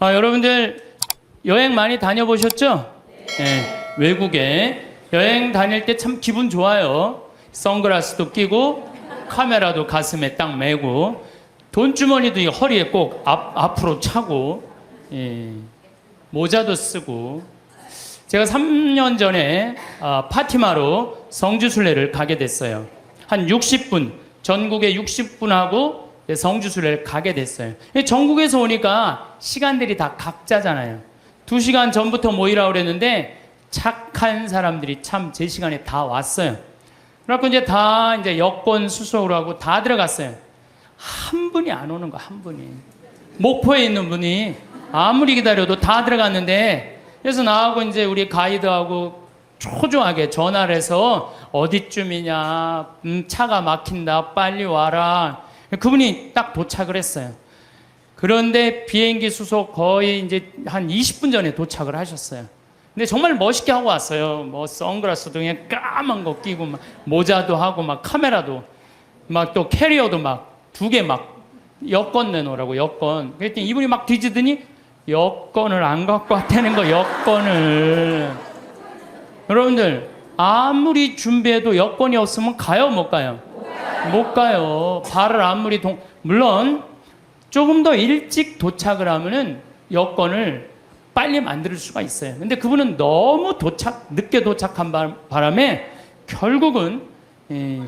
여러분들 여행 많이 다녀보셨죠? 네, 외국에 여행 다닐 때 참 기분 좋아요. 선글라스도 끼고 카메라도 가슴에 딱 메고 돈주머니도 이 허리에 꼭 앞으로 차고 모자도 쓰고. 제가 3년 전에 파티마로 성지순례를 가게 됐어요. 한 60분, 전국에 60분하고 성지순례를 가게 됐어요. 전국에서 오니까 시간들이 다 각자잖아요. 2시간 전부터 모이라고 그랬는데 착한 사람들이 참 제 시간에 다 왔어요. 그래갖고 이제 여권 수속을 하고 다 들어갔어요. 한 분이 안 오는 거야, 한 분이. 목포에 있는 분이 아무리 기다려도 다 들어갔는데, 그래서 나하고 이제 우리 가이드하고 초조하게 전화를 해서 어디쯤이냐, 차가 막힌다, 빨리 와라. 그분이 딱 도착을 했어요. 그런데 비행기 수속 거의 이제 한 20분 전에 도착을 하셨어요. 근데 정말 멋있게 하고 왔어요. 뭐 선글라스도 그냥 까만 거 끼고 막 모자도 하고 막 카메라도 막 또 캐리어도 막 2개 막 여권 내놓으라고 여권. 그랬더니 이분이 막 뒤지더니 여권을 안 갖고 왔다는 거, 여권을. 여러분들 아무리 준비해도 여권이 없으면 가요, 못 가요? 못 가요. 발을 아무리 물론 조금 더 일찍 도착을 하면은 여권을 빨리 만들 수가 있어요. 근데 그분은 너무 늦게 도착한 바람에 결국은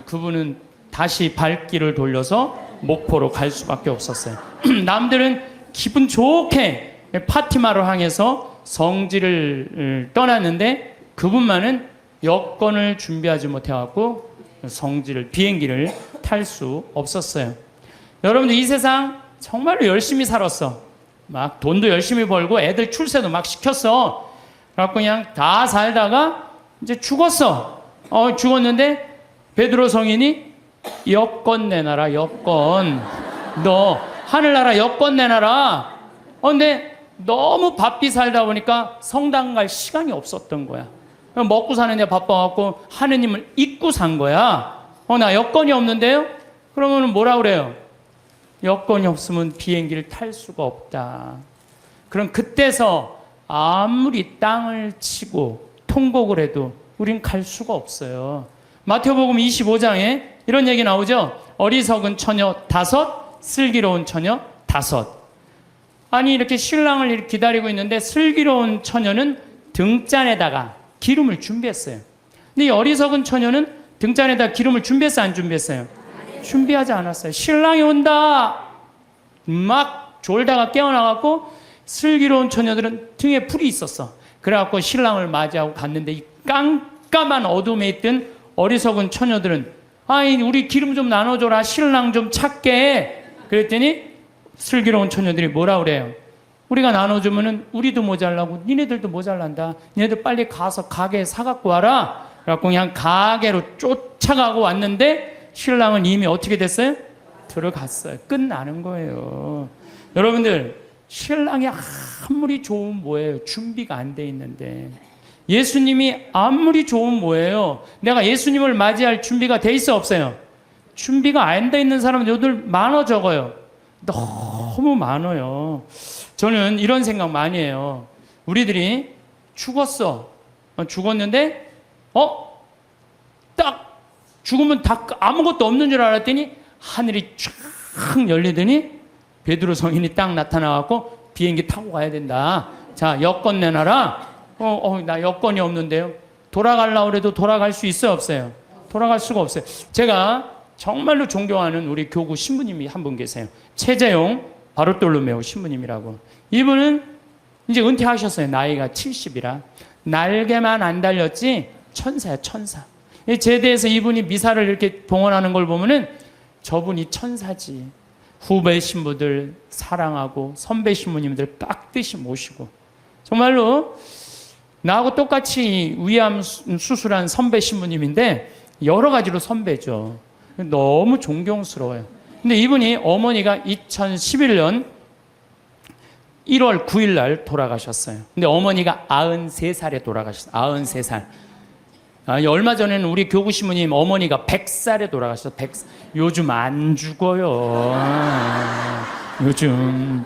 그분은 다시 발길을 돌려서 목포로 갈 수밖에 없었어요. 남들은 기분 좋게 파티마를 향해서 성지를 떠났는데 그분만은 여권을 준비하지 못해갖고 비행기를 탈 수 없었어요. 여러분들 이 세상 정말로 열심히 살았어. 막 돈도 열심히 벌고 애들 출세도 막 시켰어. 그래갖고 그냥 다 살다가 이제 죽었어. 죽었는데 베드로 성인이 여권 내놔라, 여권. 너 하늘나라 여권 내놔라. 근데 너무 바삐 살다 보니까 성당 갈 시간이 없었던 거야. 먹고 사는데 바빠갖고 하느님을 잊고 산 거야. 나 여권이 없는데요? 그러면 뭐라 그래요? 여권이 없으면 비행기를 탈 수가 없다. 그럼 그때서 아무리 땅을 치고 통곡을 해도 우린 갈 수가 없어요. 마태복음 25장에 이런 얘기 나오죠. 어리석은 처녀 5, 슬기로운 처녀 5. 아니 이렇게 신랑을 이렇게 기다리고 있는데 슬기로운 처녀는 등잔에다가 기름을 준비했어요. 근데 이 어리석은 처녀는 등잔에다 기름을 준비했어요, 안 준비했어요? 준비하지 않았어요. 신랑이 온다 막 졸다가 깨어나갖고 슬기로운 처녀들은 등에 불이 있었어. 그래갖고 신랑을 맞이하고 갔는데 이 깜깜한 어둠에 있던 어리석은 처녀들은 우리 기름 좀 나눠줘라, 신랑 좀 찾게. 그랬더니 슬기로운 처녀들이 뭐라 그래요? 우리가 나눠주면은 우리도 모자라고 니네들도 모자란다. 니네들 빨리 가서 가게에 사갖고 와라. 그래갖고 그냥 가게로 쫓아가고 왔는데 신랑은 이미 어떻게 됐어요? 들어갔어요. 끝나는 거예요. 여러분들 신랑이 아무리 좋으면 뭐예요? 준비가 안 돼 있는데. 예수님이 아무리 좋으면 뭐예요? 내가 예수님을 맞이할 준비가 돼 있어, 없어요? 준비가 안 돼 있는 사람은 여들 많아 적어요? 너무 많아요. 저는 이런 생각 많이 해요. 우리들이 죽었어. 죽었는데 딱 죽으면 다 아무것도 없는 줄 알았더니 하늘이 쫙 열리더니 베드로 성인이 딱 나타나갖고 비행기 타고 가야 된다. 자, 여권 내놔라. 나 여권이 없는데요. 돌아가려고 해도 돌아갈 수 있어요, 없어요? 돌아갈 수가 없어요. 제가 정말로 존경하는 우리 교구 신부님이 한 분 계세요. 최재용 바르톨로메오 신부님이라고. 이분은 이제 은퇴하셨어요. 나이가 70이라. 날개만 안 달렸지 천사야, 천사. 제대에서 이분이 미사를 이렇게 봉헌하는 걸 보면은 저분이 천사지. 후배 신부들 사랑하고 선배 신부님들 깍듯이 모시고 정말로 나하고 똑같이 위암 수술한 선배 신부님인데 여러 가지로 선배죠. 너무 존경스러워요. 근데 이분이 어머니가 2011년 1월 9일 날 돌아가셨어요. 근데 어머니가 93살에 돌아가셨어요. 93살. 얼마 전에는 우리 교구 신부님 어머니가 100살에 돌아가셨어요. 요즘 안 죽어요. 요즘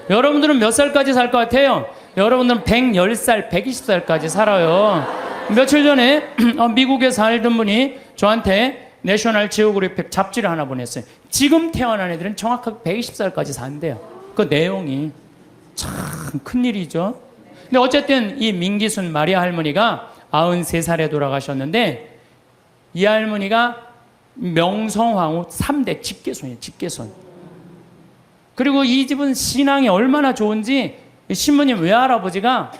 여러분들은 몇 살까지 살 것 같아요? 여러분들은 110살, 120살까지 살아요. 며칠 전에 미국에 살던 분이 저한테 내셔널 지오그래픽 잡지를 하나 보냈어요. 지금 태어난 애들은 정확하게 120살까지 산대요. 그 내용이 참 큰일이죠. 근데 어쨌든 이 민기순 마리아 할머니가 93살에 돌아가셨는데, 이 할머니가 명성황후 3대 직계손이에요. 직계손. 그리고 이 집은 신앙이 얼마나 좋은지 신부님 외할아버지가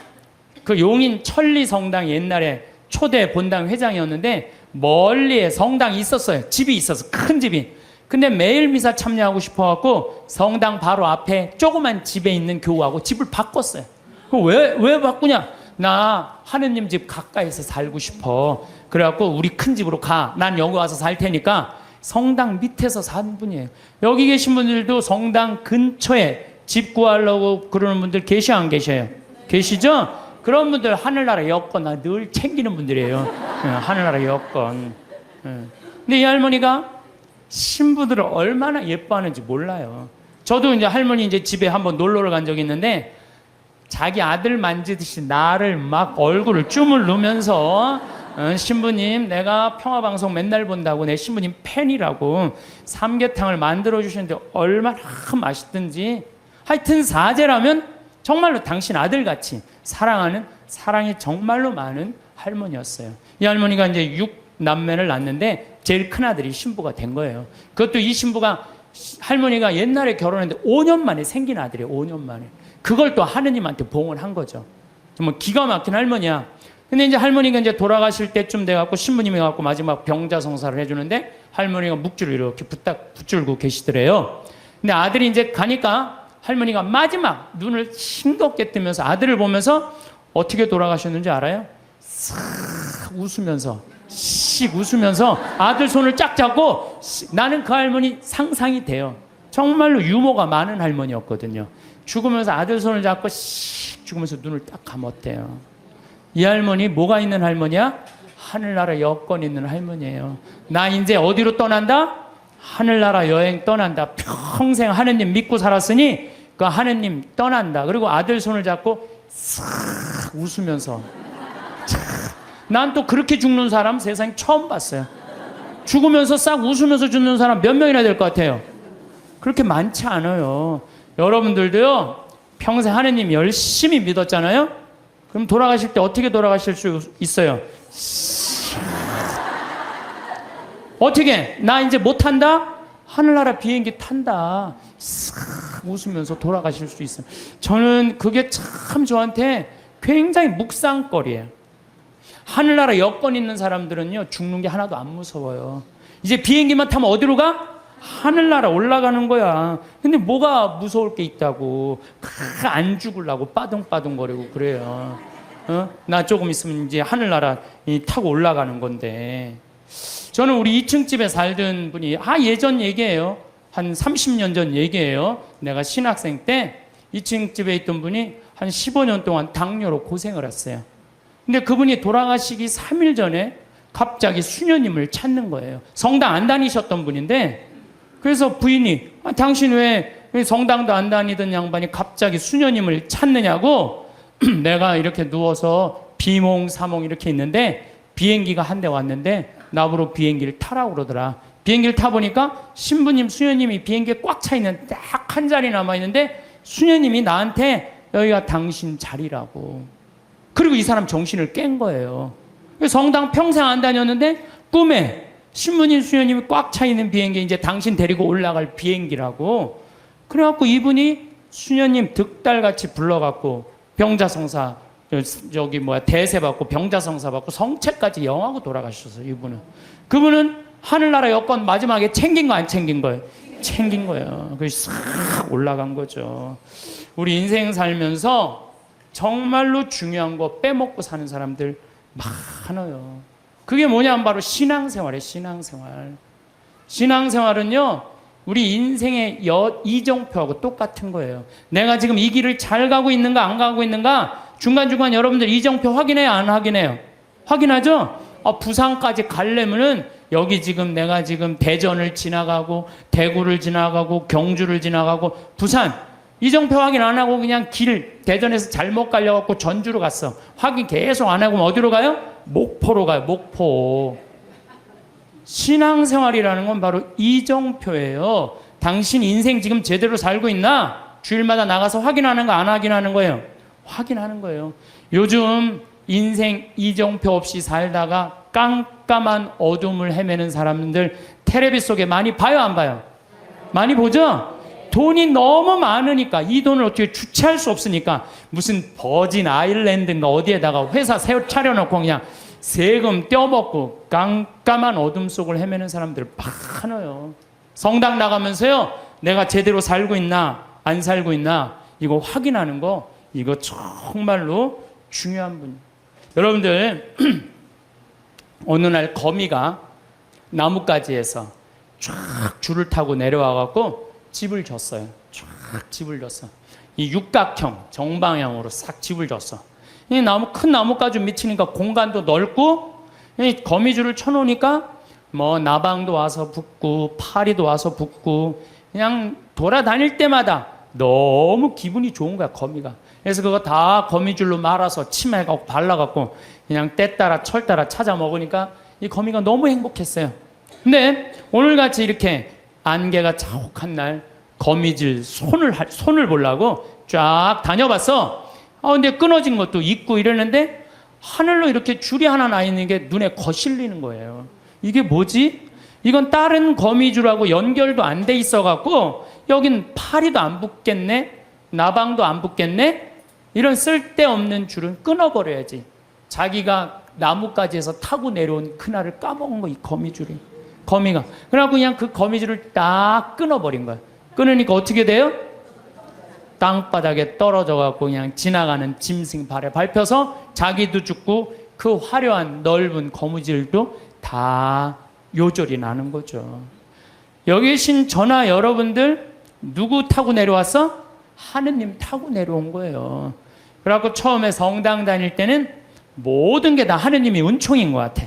그 용인 천리성당 옛날에 초대 본당 회장이었는데 멀리에 성당이 있었어요. 집이 있어서, 큰 집이. 근데 매일 미사 참여하고 싶어갖고 성당 바로 앞에 조그만 집에 있는 교우하고 집을 바꿨어요. 왜 바꾸냐? 나 하느님 집 가까이서 살고 싶어. 그래갖고 우리 큰 집으로 가. 난 여기 와서 살 테니까. 성당 밑에서 산 분이에요. 여기 계신 분들도 성당 근처에 집 구하려고 그러는 분들 계셔, 안 계셔요? 계시죠? 그런 분들 하늘나라 여권 늘 챙기는 분들이에요. 하늘나라 여권. 근데 이 할머니가 신부들을 얼마나 예뻐하는지 몰라요. 저도 이제 할머니 이제 집에 한번 놀러를 간 적이 있는데, 자기 아들 만지듯이 나를 막 얼굴을 주물르면서 신부님, 내가 평화방송 맨날 본다고 내 신부님 팬이라고 삼계탕을 만들어 주시는데 얼마나 맛있든지. 하여튼 사제라면 정말로 당신 아들같이 사랑하는, 사랑이 정말로 많은 할머니였어요. 이 할머니가 이제 6남매를 낳는데 제일 큰 아들이 신부가 된 거예요. 그것도 이 신부가, 할머니가 옛날에 결혼했는데 5년 만에 생긴 아들이에요. 5년 만에. 그걸 또 하느님한테 봉을 한 거죠. 정말 기가 막힌 할머니야. 근데 이제 할머니가 이제 돌아가실 때쯤 돼갖고 신부님이 갖고 마지막 병자성사를 해주는데 할머니가 묵주를 이렇게 붙들고 계시더래요. 근데 아들이 이제 가니까 할머니가 마지막 눈을 싱겁게 뜨면서 아들을 보면서 어떻게 돌아가셨는지 알아요? 싹 웃으면서, 씩 웃으면서 아들 손을 쫙 잡고, 나는 그 할머니 상상이 돼요. 정말로 유머가 많은 할머니였거든요. 죽으면서 아들 손을 잡고 씩 죽으면서 눈을 딱 감았대요. 이 할머니 뭐가 있는 할머니야? 하늘나라 여권 있는 할머니예요. 나 이제 어디로 떠난다? 하늘나라 여행 떠난다. 평생 하느님 믿고 살았으니 그 하느님 떠난다. 그리고 아들 손을 잡고 싹 웃으면서. 난 또 그렇게 죽는 사람 세상에 처음 봤어요. 죽으면서 싹 웃으면서 죽는 사람 몇 명이나 될 것 같아요? 그렇게 많지 않아요. 여러분들도요, 평생 하느님 열심히 믿었잖아요? 그럼 돌아가실 때 어떻게 돌아가실 수 있어요? 어떻게? 나 이제 못 탄다? 하늘나라 비행기 탄다. 싹 웃으면서 돌아가실 수 있어요. 저는 그게 참 저한테 굉장히 묵상거리예요. 하늘나라 여권 있는 사람들은요, 죽는 게 하나도 안 무서워요. 이제 비행기만 타면 어디로 가? 하늘나라 올라가는 거야. 근데 뭐가 무서울 게 있다고. 안 죽으려고 빠둥빠둥거리고 그래요. 나 조금 있으면 이제 하늘나라 타고 올라가는 건데. 저는 우리 2층 집에 살던 분이, 예전 얘기예요. 한 30년 전 얘기예요. 내가 신학생 때 2층 집에 있던 분이 한 15년 동안 당뇨로 고생을 했어요. 근데 그분이 돌아가시기 3일 전에 갑자기 수녀님을 찾는 거예요. 성당 안 다니셨던 분인데, 그래서 부인이, 당신 왜 성당도 안 다니던 양반이 갑자기 수녀님을 찾느냐고. 내가 이렇게 누워서 비몽사몽 이렇게 있는데 비행기가 한 대 왔는데 나보고 비행기를 타라고 그러더라. 비행기를 타보니까 신부님, 수녀님이 비행기에 꽉 차 있는 딱 한 자리 남아있는데 수녀님이 나한테 여기가 당신 자리라고. 그리고 이 사람 정신을 깬 거예요. 성당 평생 안 다녔는데 꿈에 신부님, 수녀님이 꽉 차 있는 비행기, 이제 당신 데리고 올라갈 비행기라고. 그래갖고 이분이 수녀님 득달같이 불러갖고 병자성사, 대세 받고 병자성사 받고 성체까지 영하고 돌아가셨어요. 이분은. 그분은 하늘나라 여권 마지막에 챙긴 거 안 챙긴 거예요? 챙긴 거예요. 그래서 싹 올라간 거죠. 우리 인생 살면서 정말로 중요한 거 빼먹고 사는 사람들 많아요. 그게 뭐냐면 바로 신앙생활이에요. 신앙생활. 신앙생활은요, 우리 인생의 이정표하고 똑같은 거예요. 내가 지금 이 길을 잘 가고 있는가 안 가고 있는가 중간중간 여러분들 이정표 확인해요, 안 확인해요? 확인하죠? 부산까지 가려면은 여기 지금 내가 지금 대전을 지나가고 대구를 지나가고 경주를 지나가고 부산, 이정표 확인 안 하고 그냥 대전에서 잘못 가려갖고 전주로 갔어. 확인 계속 안 하고 어디로 가요? 목포로 가요. 목포. 신앙생활이라는 건 바로 이정표예요. 당신 인생 지금 제대로 살고 있나? 주일마다 나가서 확인하는 거 안 확인하는 거예요? 확인하는 거예요. 요즘 인생 이정표 없이 살다가 깜깜한 어둠을 헤매는 사람들 텔레비 속에 많이 봐요, 안 봐요? 많이 보죠? 돈이 너무 많으니까 이 돈을 어떻게 주체할 수 없으니까 무슨 버진 아일랜드인가 어디에다가 회사 차려놓고 그냥 세금 떼어먹고 깜깜한 어둠 속을 헤매는 사람들 많아요. 성당 나가면서요, 내가 제대로 살고 있나 안 살고 있나 이거 확인하는 거, 이거 정말로 중요한 분이에요. 여러분들 어느 날 거미가 나뭇가지에서 쫙 줄을 타고 내려와갖고 집을 졌어요. 쫙 집을 졌어. 이 육각형 정방향으로 싹 집을 졌어. 이 큰 나뭇가지 미치니까 공간도 넓고, 이 거미줄을 쳐놓으니까 뭐 나방도 와서 붙고 파리도 와서 붙고 그냥 돌아다닐 때마다 너무 기분이 좋은 거야, 거미가. 그래서 그거 다 거미줄로 말아서 침해갖고 발라갖고 그냥 때 따라 철 따라 찾아 먹으니까 이 거미가 너무 행복했어요. 근데 오늘같이 이렇게 안개가 자욱한 날 거미줄 손을 보려고 쫙 다녀봤어. 근데 끊어진 것도 있고 이러는데 하늘로 이렇게 줄이 하나 나 있는 게 눈에 거슬리는 거예요. 이게 뭐지? 이건 다른 거미줄하고 연결도 안 돼 있어갖고 여긴 파리도 안 붙겠네, 나방도 안 붙겠네. 이런 쓸데없는 줄은 끊어버려야지. 자기가 나뭇가지에서 타고 내려온 그날을 까먹은 거, 이 거미줄이. 거미가. 그래갖고 그냥 그 거미줄을 딱 끊어버린 거야. 끊으니까 어떻게 돼요? 땅바닥에 떨어져갖고 그냥 지나가는 짐승 발에 밟혀서 자기도 죽고 그 화려한 넓은 거미줄도 다 요절이 나는 거죠. 여기 계신 저나 여러분들 누구 타고 내려왔어? 하느님 타고 내려온 거예요. 그래갖고 처음에 성당 다닐 때는 모든 게 다 하느님이 은총인 것 같아.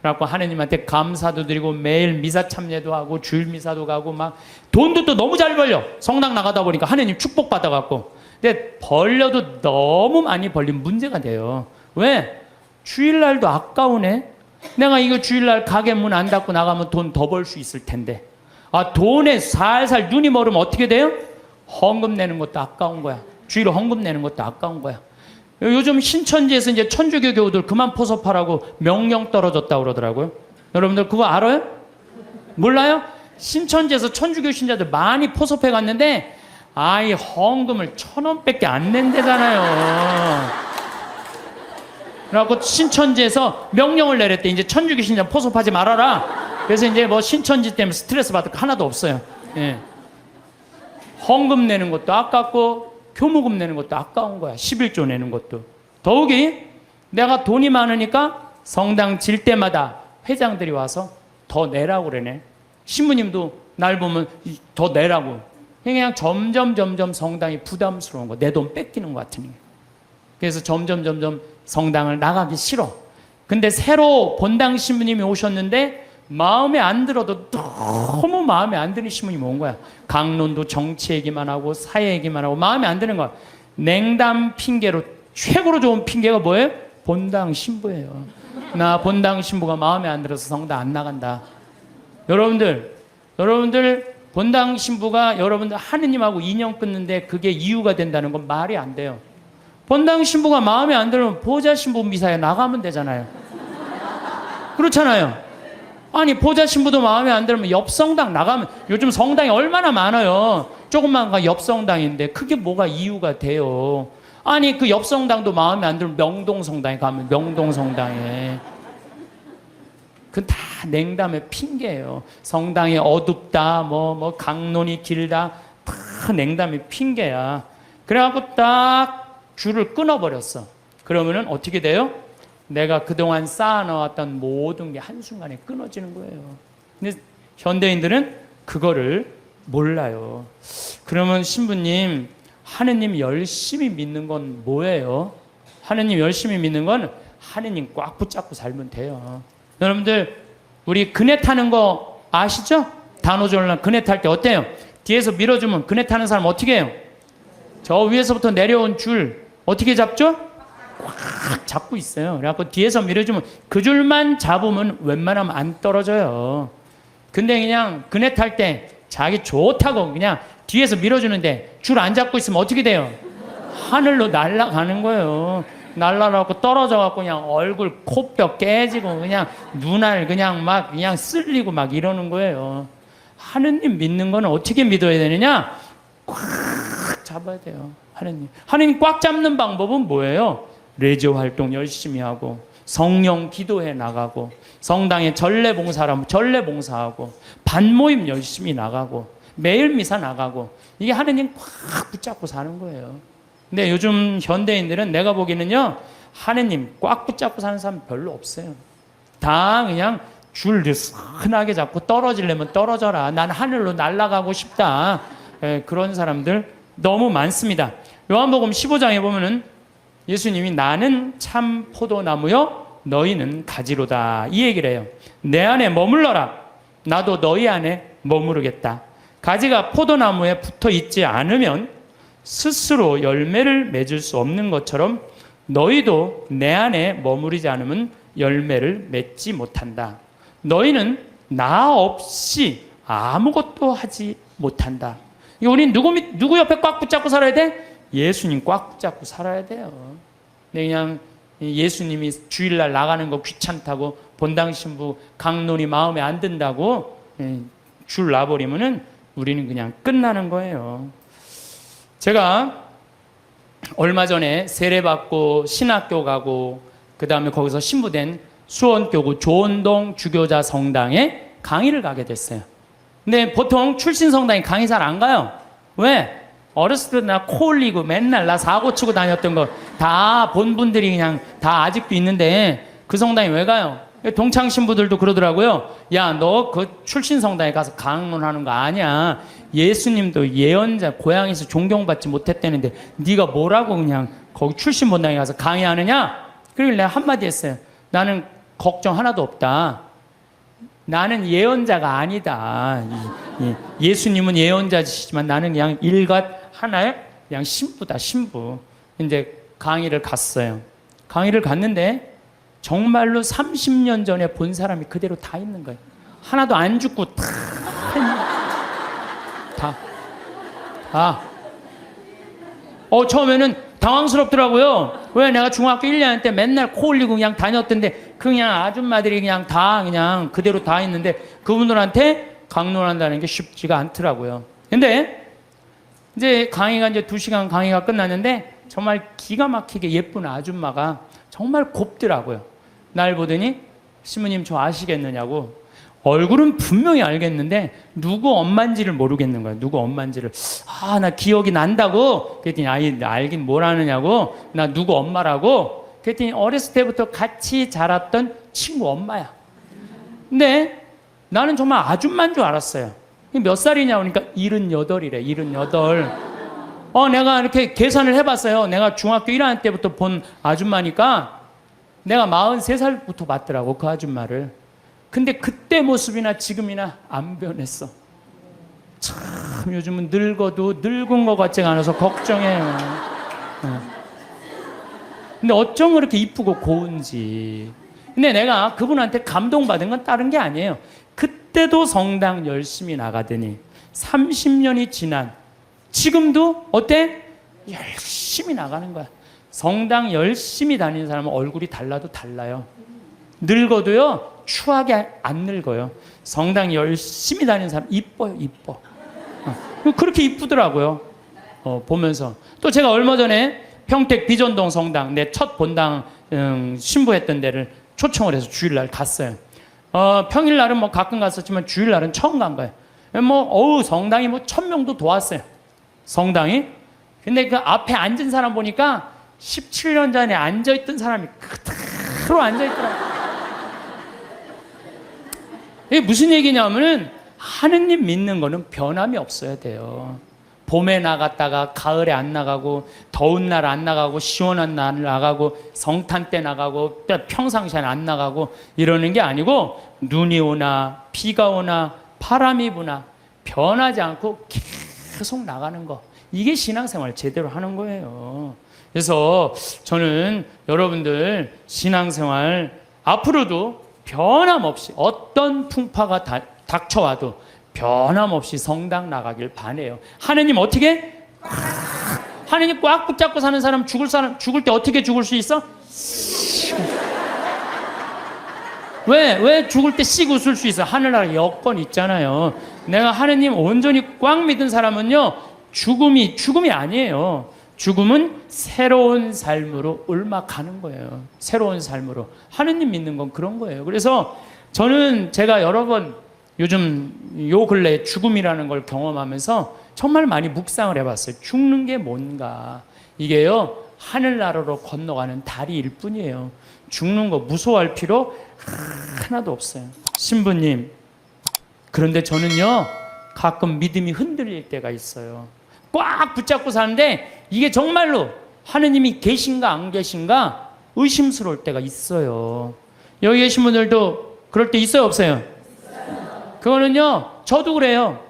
그래갖고 하느님한테 감사도 드리고 매일 미사 참여도 하고 주일 미사도 가고 막 돈도 또 너무 잘 벌려. 성당 나가다 보니까 하느님 축복 받아갖고. 근데 벌려도 너무 많이 벌리면 문제가 돼요. 왜? 주일날도 아까우네. 내가 이거 주일날 가게 문 안 닫고 나가면 돈 더 벌 수 있을 텐데. 돈에 살살 눈이 멀으면 어떻게 돼요? 헌금 내는 것도 아까운 거야. 주일 헌금 내는 것도 아까운 거야. 요즘 신천지에서 이제 천주교 교우들 그만 포섭하라고 명령 떨어졌다고 그러더라고요. 여러분들 그거 알아요? 몰라요? 신천지에서 천주교 신자들 많이 포섭해 갔는데 아이 헌금을 1,000원밖에 안 낸대잖아요. 그래갖고 신천지에서 명령을 내렸대. 이제 천주교 신자 포섭하지 말아라. 그래서 이제 뭐 신천지 때문에 스트레스 받을 거 하나도 없어요. 예. 헌금 내는 것도 아깝고 교무금 내는 것도 아까운 거야. 11조 내는 것도. 더욱이 내가 돈이 많으니까 성당 질 때마다 회장들이 와서 더 내라고 그러네. 신부님도 날 보면 더 내라고. 그냥 점점 성당이 부담스러운 거. 내 돈 뺏기는 것 같으니. 그래서 점점 성당을 나가기 싫어. 근데 새로 본당 신부님이 오셨는데 마음에 안 들어도 너무 마음에 안 드는 신부님이 온 거야. 강론도 정치 얘기만 하고 사회 얘기만 하고 마음에 안 드는 거야. 냉담 핑계로 최고로 좋은 핑계가 뭐예요? 본당 신부예요. 나 본당 신부가 마음에 안 들어서 성당 안 나간다. 여러분들 본당 신부가 여러분들 하느님하고 인연 끊는데 그게 이유가 된다는 건 말이 안 돼요. 본당 신부가 마음에 안 들면 보좌 신부 미사에 나가면 되잖아요. 그렇잖아요. 아니 보좌 신부도 마음에 안 들면 옆 성당 나가면, 요즘 성당이 얼마나 많아요. 조금만 가 옆 성당인데 그게 뭐가 이유가 돼요. 아니 그 옆 성당도 마음에 안 들면 명동 성당에 가면 명동 성당에. 그건 다 냉담의 핑계예요. 성당이 어둡다, 뭐 강론이 길다, 다 냉담의 핑계야. 그래갖고 딱 줄을 끊어버렸어. 그러면은 어떻게 돼요? 내가 그동안 쌓아놓았던 모든 게 한순간에 끊어지는 거예요. 근데 현대인들은 그거를 몰라요. 그러면 신부님, 하느님 열심히 믿는 건 뭐예요? 하느님 열심히 믿는 건 하느님 꽉 붙잡고 살면 돼요. 여러분들 우리 그네 타는 거 아시죠? 단오전랑 그네 탈 때 어때요? 뒤에서 밀어주면 그네 타는 사람 어떻게 해요? 저 위에서부터 내려온 줄 어떻게 잡죠? 꽉 잡고 있어요. 그래갖고 뒤에서 밀어주면 그 줄만 잡으면 웬만하면 안 떨어져요. 근데 그냥 그네 탈 때 자기 좋다고 그냥 뒤에서 밀어주는데 줄 안 잡고 있으면 어떻게 돼요? 하늘로 날아가는 거예요. 날아가고 떨어져갖고 그냥 얼굴 코뼈 깨지고 그냥 눈알 그냥 막 그냥 쓸리고 막 이러는 거예요. 하느님 믿는 거는 어떻게 믿어야 되느냐? 꽉 잡아야 돼요. 하느님 꽉 잡는 방법은 뭐예요? 레저 활동 열심히 하고 성령 기도해 나가고 성당에 전례 봉사하고 반모임 열심히 나가고 매일 미사 나가고 이게 하느님 꽉 붙잡고 사는 거예요. 근데 요즘 현대인들은 내가 보기에는요 하느님 꽉 붙잡고 사는 사람 별로 없어요. 다 그냥 줄 흔하게 잡고 떨어지려면 떨어져라. 난 하늘로 날아가고 싶다. 그런 사람들 너무 많습니다. 요한복음 15장에 보면은 예수님이 나는 참 포도나무요 너희는 가지로다 이 얘기를 해요. 내 안에 머물러라. 나도 너희 안에 머무르겠다. 가지가 포도나무에 붙어 있지 않으면 스스로 열매를 맺을 수 없는 것처럼 너희도 내 안에 머무르지 않으면 열매를 맺지 못한다. 너희는 나 없이 아무것도 하지 못한다. 우리는 누구 옆에 꽉 붙잡고 살아야 돼? 예수님 꽉 붙잡고 살아야 돼요. 그냥 예수님이 주일날 나가는 거 귀찮다고 본당 신부 강론이 마음에 안 든다고 줄 놔버리면은 우리는 그냥 끝나는 거예요. 제가 얼마 전에 세례받고 신학교 가고 그 다음에 거기서 신부된 수원교구 조원동 주교자 성당에 강의를 가게 됐어요. 근데 보통 출신 성당에 강의 잘 안 가요. 왜? 어렸을 때 나 코 올리고 맨날 나 사고 치고 다녔던 거 다 본 분들이 그냥 다 아직도 있는데 그 성당에 왜 가요? 동창 신부들도 그러더라고요. 야, 너 그 출신 성당에 가서 강론하는 거 아니야. 예수님도 예언자 고향에서 존경받지 못했다는데 네가 뭐라고 그냥 거기 출신 본당에 가서 강의하느냐? 그러길래 내가 한마디 했어요. 나는 걱정 하나도 없다. 나는 예언자가 아니다. 예수님은 예언자시지만 나는 그냥 일갓 하나의 그냥 신부다, 신부. 이제 강의를 갔어요. 강의를 갔는데 정말로 30년 전에 본 사람이 그대로 다 있는 거예요. 하나도 안 죽고 다. 처음에는 당황스럽더라고요. 왜? 내가 중학교 1학년 때 맨날 코 올리고 그냥 다녔던데 그냥 아줌마들이 그냥 다 그냥 그대로 다 있는데 그분들한테 강론한다는 게 쉽지가 않더라고요. 근데 이제 강의가 이제 2시간 강의가 끝났는데 정말 기가 막히게 예쁜 아줌마가 정말 곱더라고요. 날 보더니 신부님 저 아시겠느냐고. 얼굴은 분명히 알겠는데 누구 엄마인지를 모르겠는 거예요. 누구 엄마인지를. 나 기억이 난다고. 그랬더니 알긴 뭘 아느냐고. 나 누구 엄마라고. 그랬더니 어렸을 때부터 같이 자랐던 친구 엄마야. 근데 나는 정말 아줌마인 줄 알았어요. 몇 살이냐 그러니까 78이래. 78. 내가 이렇게 계산을 해봤어요. 내가 중학교 1학년 때부터 본 아줌마니까 내가 43살부터 봤더라고 그 아줌마를. 근데 그때 모습이나 지금이나 안 변했어. 참 요즘은 늙어도 늙은 것 같지가 않아서 걱정해요. 근데 어쩜 그렇게 이쁘고 고운지. 근데 내가 그분한테 감동받은 건 다른 게 아니에요. 그때도 성당 열심히 나가더니 30년이 지난 지금도 어때? 열심히 나가는 거야. 성당 열심히 다니는 사람은 얼굴이 달라도 달라요. 늙어도요 추하게 안 늙어요. 성당 열심히 다니는 사람 이뻐요. 이뻐. 그렇게 이쁘더라고요. 보면서. 또 제가 얼마 전에 평택 비전동 성당 내 첫 본당 신부했던 데를 초청을 해서 주일날 갔어요. 평일날은 뭐 가끔 갔었지만 주일날은 처음 간 거예요. 성당이 1000명도 도왔어요. 성당이. 근데 그 앞에 앉은 사람 보니까 17년 전에 앉아있던 사람이 그대로 앉아있더라고요. 이게 무슨 얘기냐면은 하느님 믿는 거는 변함이 없어야 돼요. 봄에 나갔다가 가을에 안 나가고 더운 날 안 나가고 시원한 날 나가고 성탄 때 나가고 평상시에는 안 나가고 이러는 게 아니고 눈이 오나 비가 오나 바람이 부나 변하지 않고 계속 나가는 거. 이게 신앙생활 제대로 하는 거예요. 그래서 저는 여러분들 신앙생활 앞으로도 변함없이 어떤 풍파가 닥쳐와도 변함없이 성당 나가길 바라요. 하느님 어떻게? 하느님 꽉 붙잡고 사는 사람 죽을 때 어떻게 죽을 수 있어? 왜 죽을 때 씩 웃을 수 있어? 하늘나라 여건 있잖아요. 내가 하느님 온전히 꽉 믿은 사람은요, 죽음이 아니에요. 죽음은 새로운 삶으로 옮아가는 거예요. 새로운 삶으로. 하느님 믿는 건 그런 거예요. 그래서 저는 제가 여러 번 요즘 요 근래에 죽음이라는 걸 경험하면서 정말 많이 묵상을 해봤어요. 죽는 게 뭔가. 이게요, 하늘나라로 건너가는 다리일 뿐이에요. 죽는 거 무서워할 필요 하나도 없어요. 신부님, 그런데 저는요, 가끔 믿음이 흔들릴 때가 있어요. 꽉 붙잡고 사는데 이게 정말로 하느님이 계신가 안 계신가 의심스러울 때가 있어요. 여기 계신 분들도 그럴 때 있어요, 없어요? 그거는요, 저도 그래요.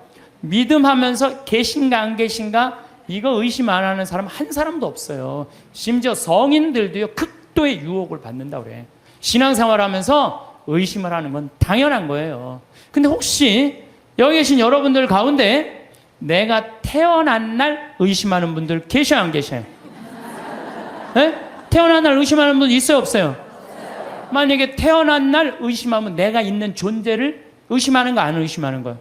믿음하면서 계신가 안 계신가 이거 의심 안 하는 사람 한 사람도 없어요. 심지어 성인들도요, 극도의 유혹을 받는다고 그래. 신앙생활 하면서 의심을 하는 건 당연한 거예요. 근데 혹시 여기 계신 여러분들 가운데 내가 태어난 날 의심하는 분들 계셔 안 계셔요? 네? 태어난 날 의심하는 분 있어요, 없어요? 만약에 태어난 날 의심하면 내가 있는 존재를 의심하는 거 안 의심하는 거예요?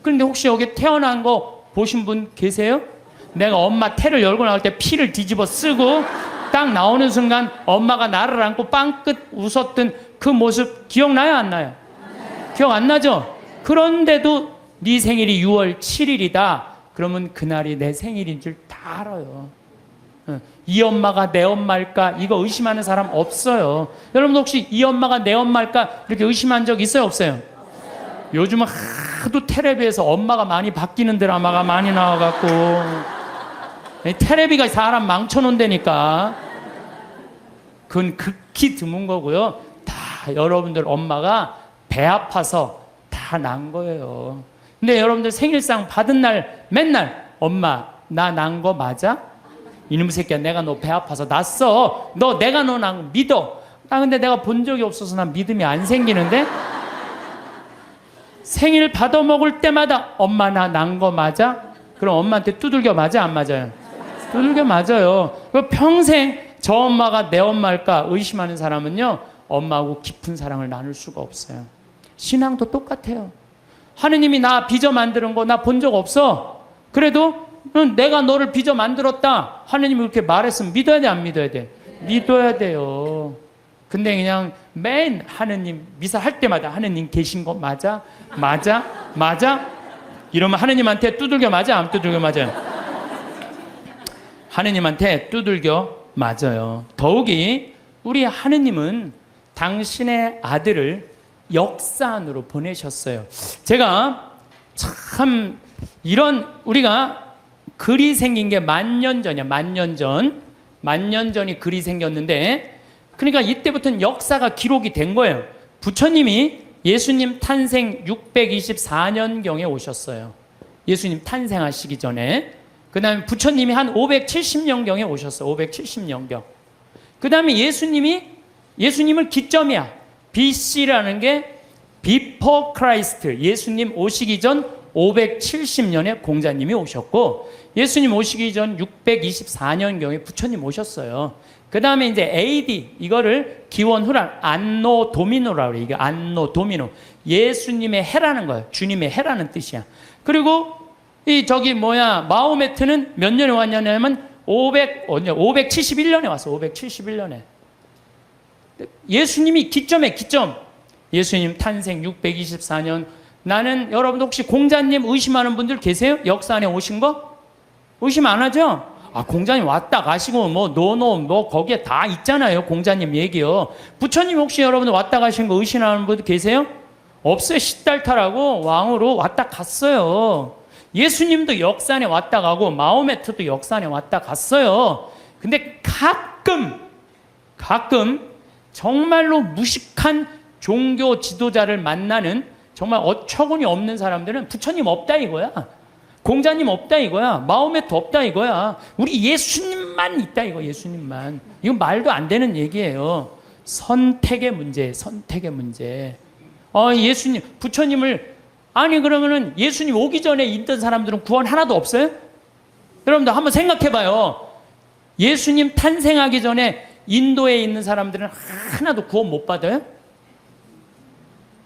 그런데 혹시 여기 태어난 거 보신 분 계세요? 내가 엄마 태를 열고 나올 때 피를 뒤집어 쓰고 딱 나오는 순간 엄마가 나를 안고 빵긋 웃었던 그 모습 기억나요, 안 나요? 기억 안 나죠? 그런데도 네 생일이 6월 7일이다. 그러면 그날이 내 생일인 줄 다 알아요. 이 엄마가 내 엄마일까? 이거 의심하는 사람 없어요. 여러분 혹시 이 엄마가 내 엄마일까? 이렇게 의심한 적 있어요, 없어요? 요즘은 하도 텔레비에서 엄마가 많이 바뀌는 드라마가 많이 나와갖고 텔레비가 사람 망쳐놓는다니까. 그건 극히 드문 거고요. 다 여러분들 엄마가 배 아파서 다 난 거예요. 근데 여러분들 생일상 받은 날 맨날 엄마 나 난 거 맞아? 이놈의 새끼야, 내가 너 배 아파서 났어. 내가 너 난 거 믿어. 근데 내가 본 적이 없어서 난 믿음이 안 생기는데. 생일 받아 먹을 때마다 엄마 나 난 거 맞아? 그럼 엄마한테 두들겨 맞아, 안 맞아요? 두들겨 맞아요. 평생 저 엄마가 내 엄마일까 의심하는 사람은요, 엄마하고 깊은 사랑을 나눌 수가 없어요. 신앙도 똑같아요. 하느님이 나 빚어 만드는 거 나 본 적 없어. 그래도 내가 너를 빚어 만들었다. 하느님이 그렇게 말했으면 믿어야 돼, 안 믿어야 돼? 믿어야 돼요. 근데 그냥 맨 하느님 미사 할 때마다 하느님 계신 거 맞아? 맞아? 맞아? 이러면 하느님한테 두들겨 맞아, 안 두들겨 맞아요? 하느님한테 두들겨 맞아요. 더욱이 우리 하느님은 당신의 아들을 역사 안으로 보내셨어요. 제가 참 이런 우리가 글이 생긴 게 10,000년 전이야. 10,000년 전. 10,000년 전이 글이 생겼는데, 그러니까 이때부터는 역사가 기록이 된 거예요. 부처님이 예수님 탄생 624년경에 오셨어요. 예수님 탄생하시기 전에. 그 다음에 부처님이 한 570년경에 오셨어요. 570년경. 그 다음에 예수님을 기점이야. BC라는 게 Before Christ, 예수님 오시기 전 570년에 공자님이 오셨고, 예수님 오시기 전 624년경에 부처님 오셨어요. 그 다음에 이제 AD, 이거를 기원 후란 안노 도미노라고 그래요. 이게 안노 도미노. 예수님의 해라는 거예요. 주님의 해라는 뜻이야. 그리고 마호메트는 몇 년에 왔냐면 571년에 왔어. 571년에. 예수님이 기점. 예수님 탄생 624년. 나는 여러분 혹시 공자님 의심하는 분들 계세요? 역사 안에 오신 거? 의심 안 하죠? 공자님 왔다 가시고 거기에 다 있잖아요. 공자님 얘기요. 부처님 혹시 여러분 왔다 가신 거 의심하는 분들 계세요? 없어요. 시달타라고 왕으로 왔다 갔어요. 예수님도 역사 안에 왔다 가고 마호메트도 역사 안에 왔다 갔어요. 근데 가끔 정말로 무식한 종교 지도자를 만나는 정말 어처구니 없는 사람들은 부처님 없다 이거야. 공자님 없다 이거야. 마호메트 없다 이거야. 우리 예수님만 있다 이거. 예수님만. 이건 말도 안 되는 얘기예요. 선택의 문제, 선택의 문제. 예수님, 부처님을, 아니 그러면은 예수님 오기 전에 있던 사람들은 구원 하나도 없어요? 여러분들 한번 생각해봐요. 예수님 탄생하기 전에 인도에 있는 사람들은 하나도 구원 못 받아요?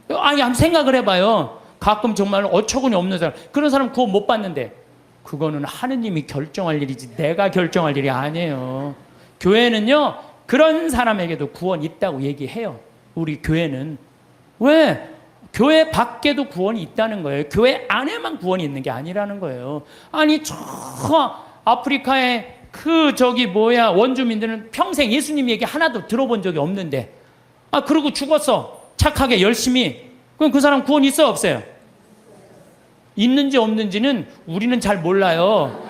아니 한번 생각을 해봐요. 가끔 정말 어처구니 없는 사람, 그런 사람 구원 못 받는데 그거는 하느님이 결정할 일이지 내가 결정할 일이 아니에요. 교회는요 그런 사람에게도 구원 있다고 얘기해요. 우리 교회는. 왜? 교회 밖에도 구원이 있다는 거예요. 교회 안에만 구원이 있는 게 아니라는 거예요. 아니 저 아프리카의 원주민들은 평생 예수님 얘기 하나도 들어본 적이 없는데 그러고 죽었어. 착하게 열심히. 그럼 그 사람 구원 있어요 없어요? 있는지 없는지는 우리는 잘 몰라요.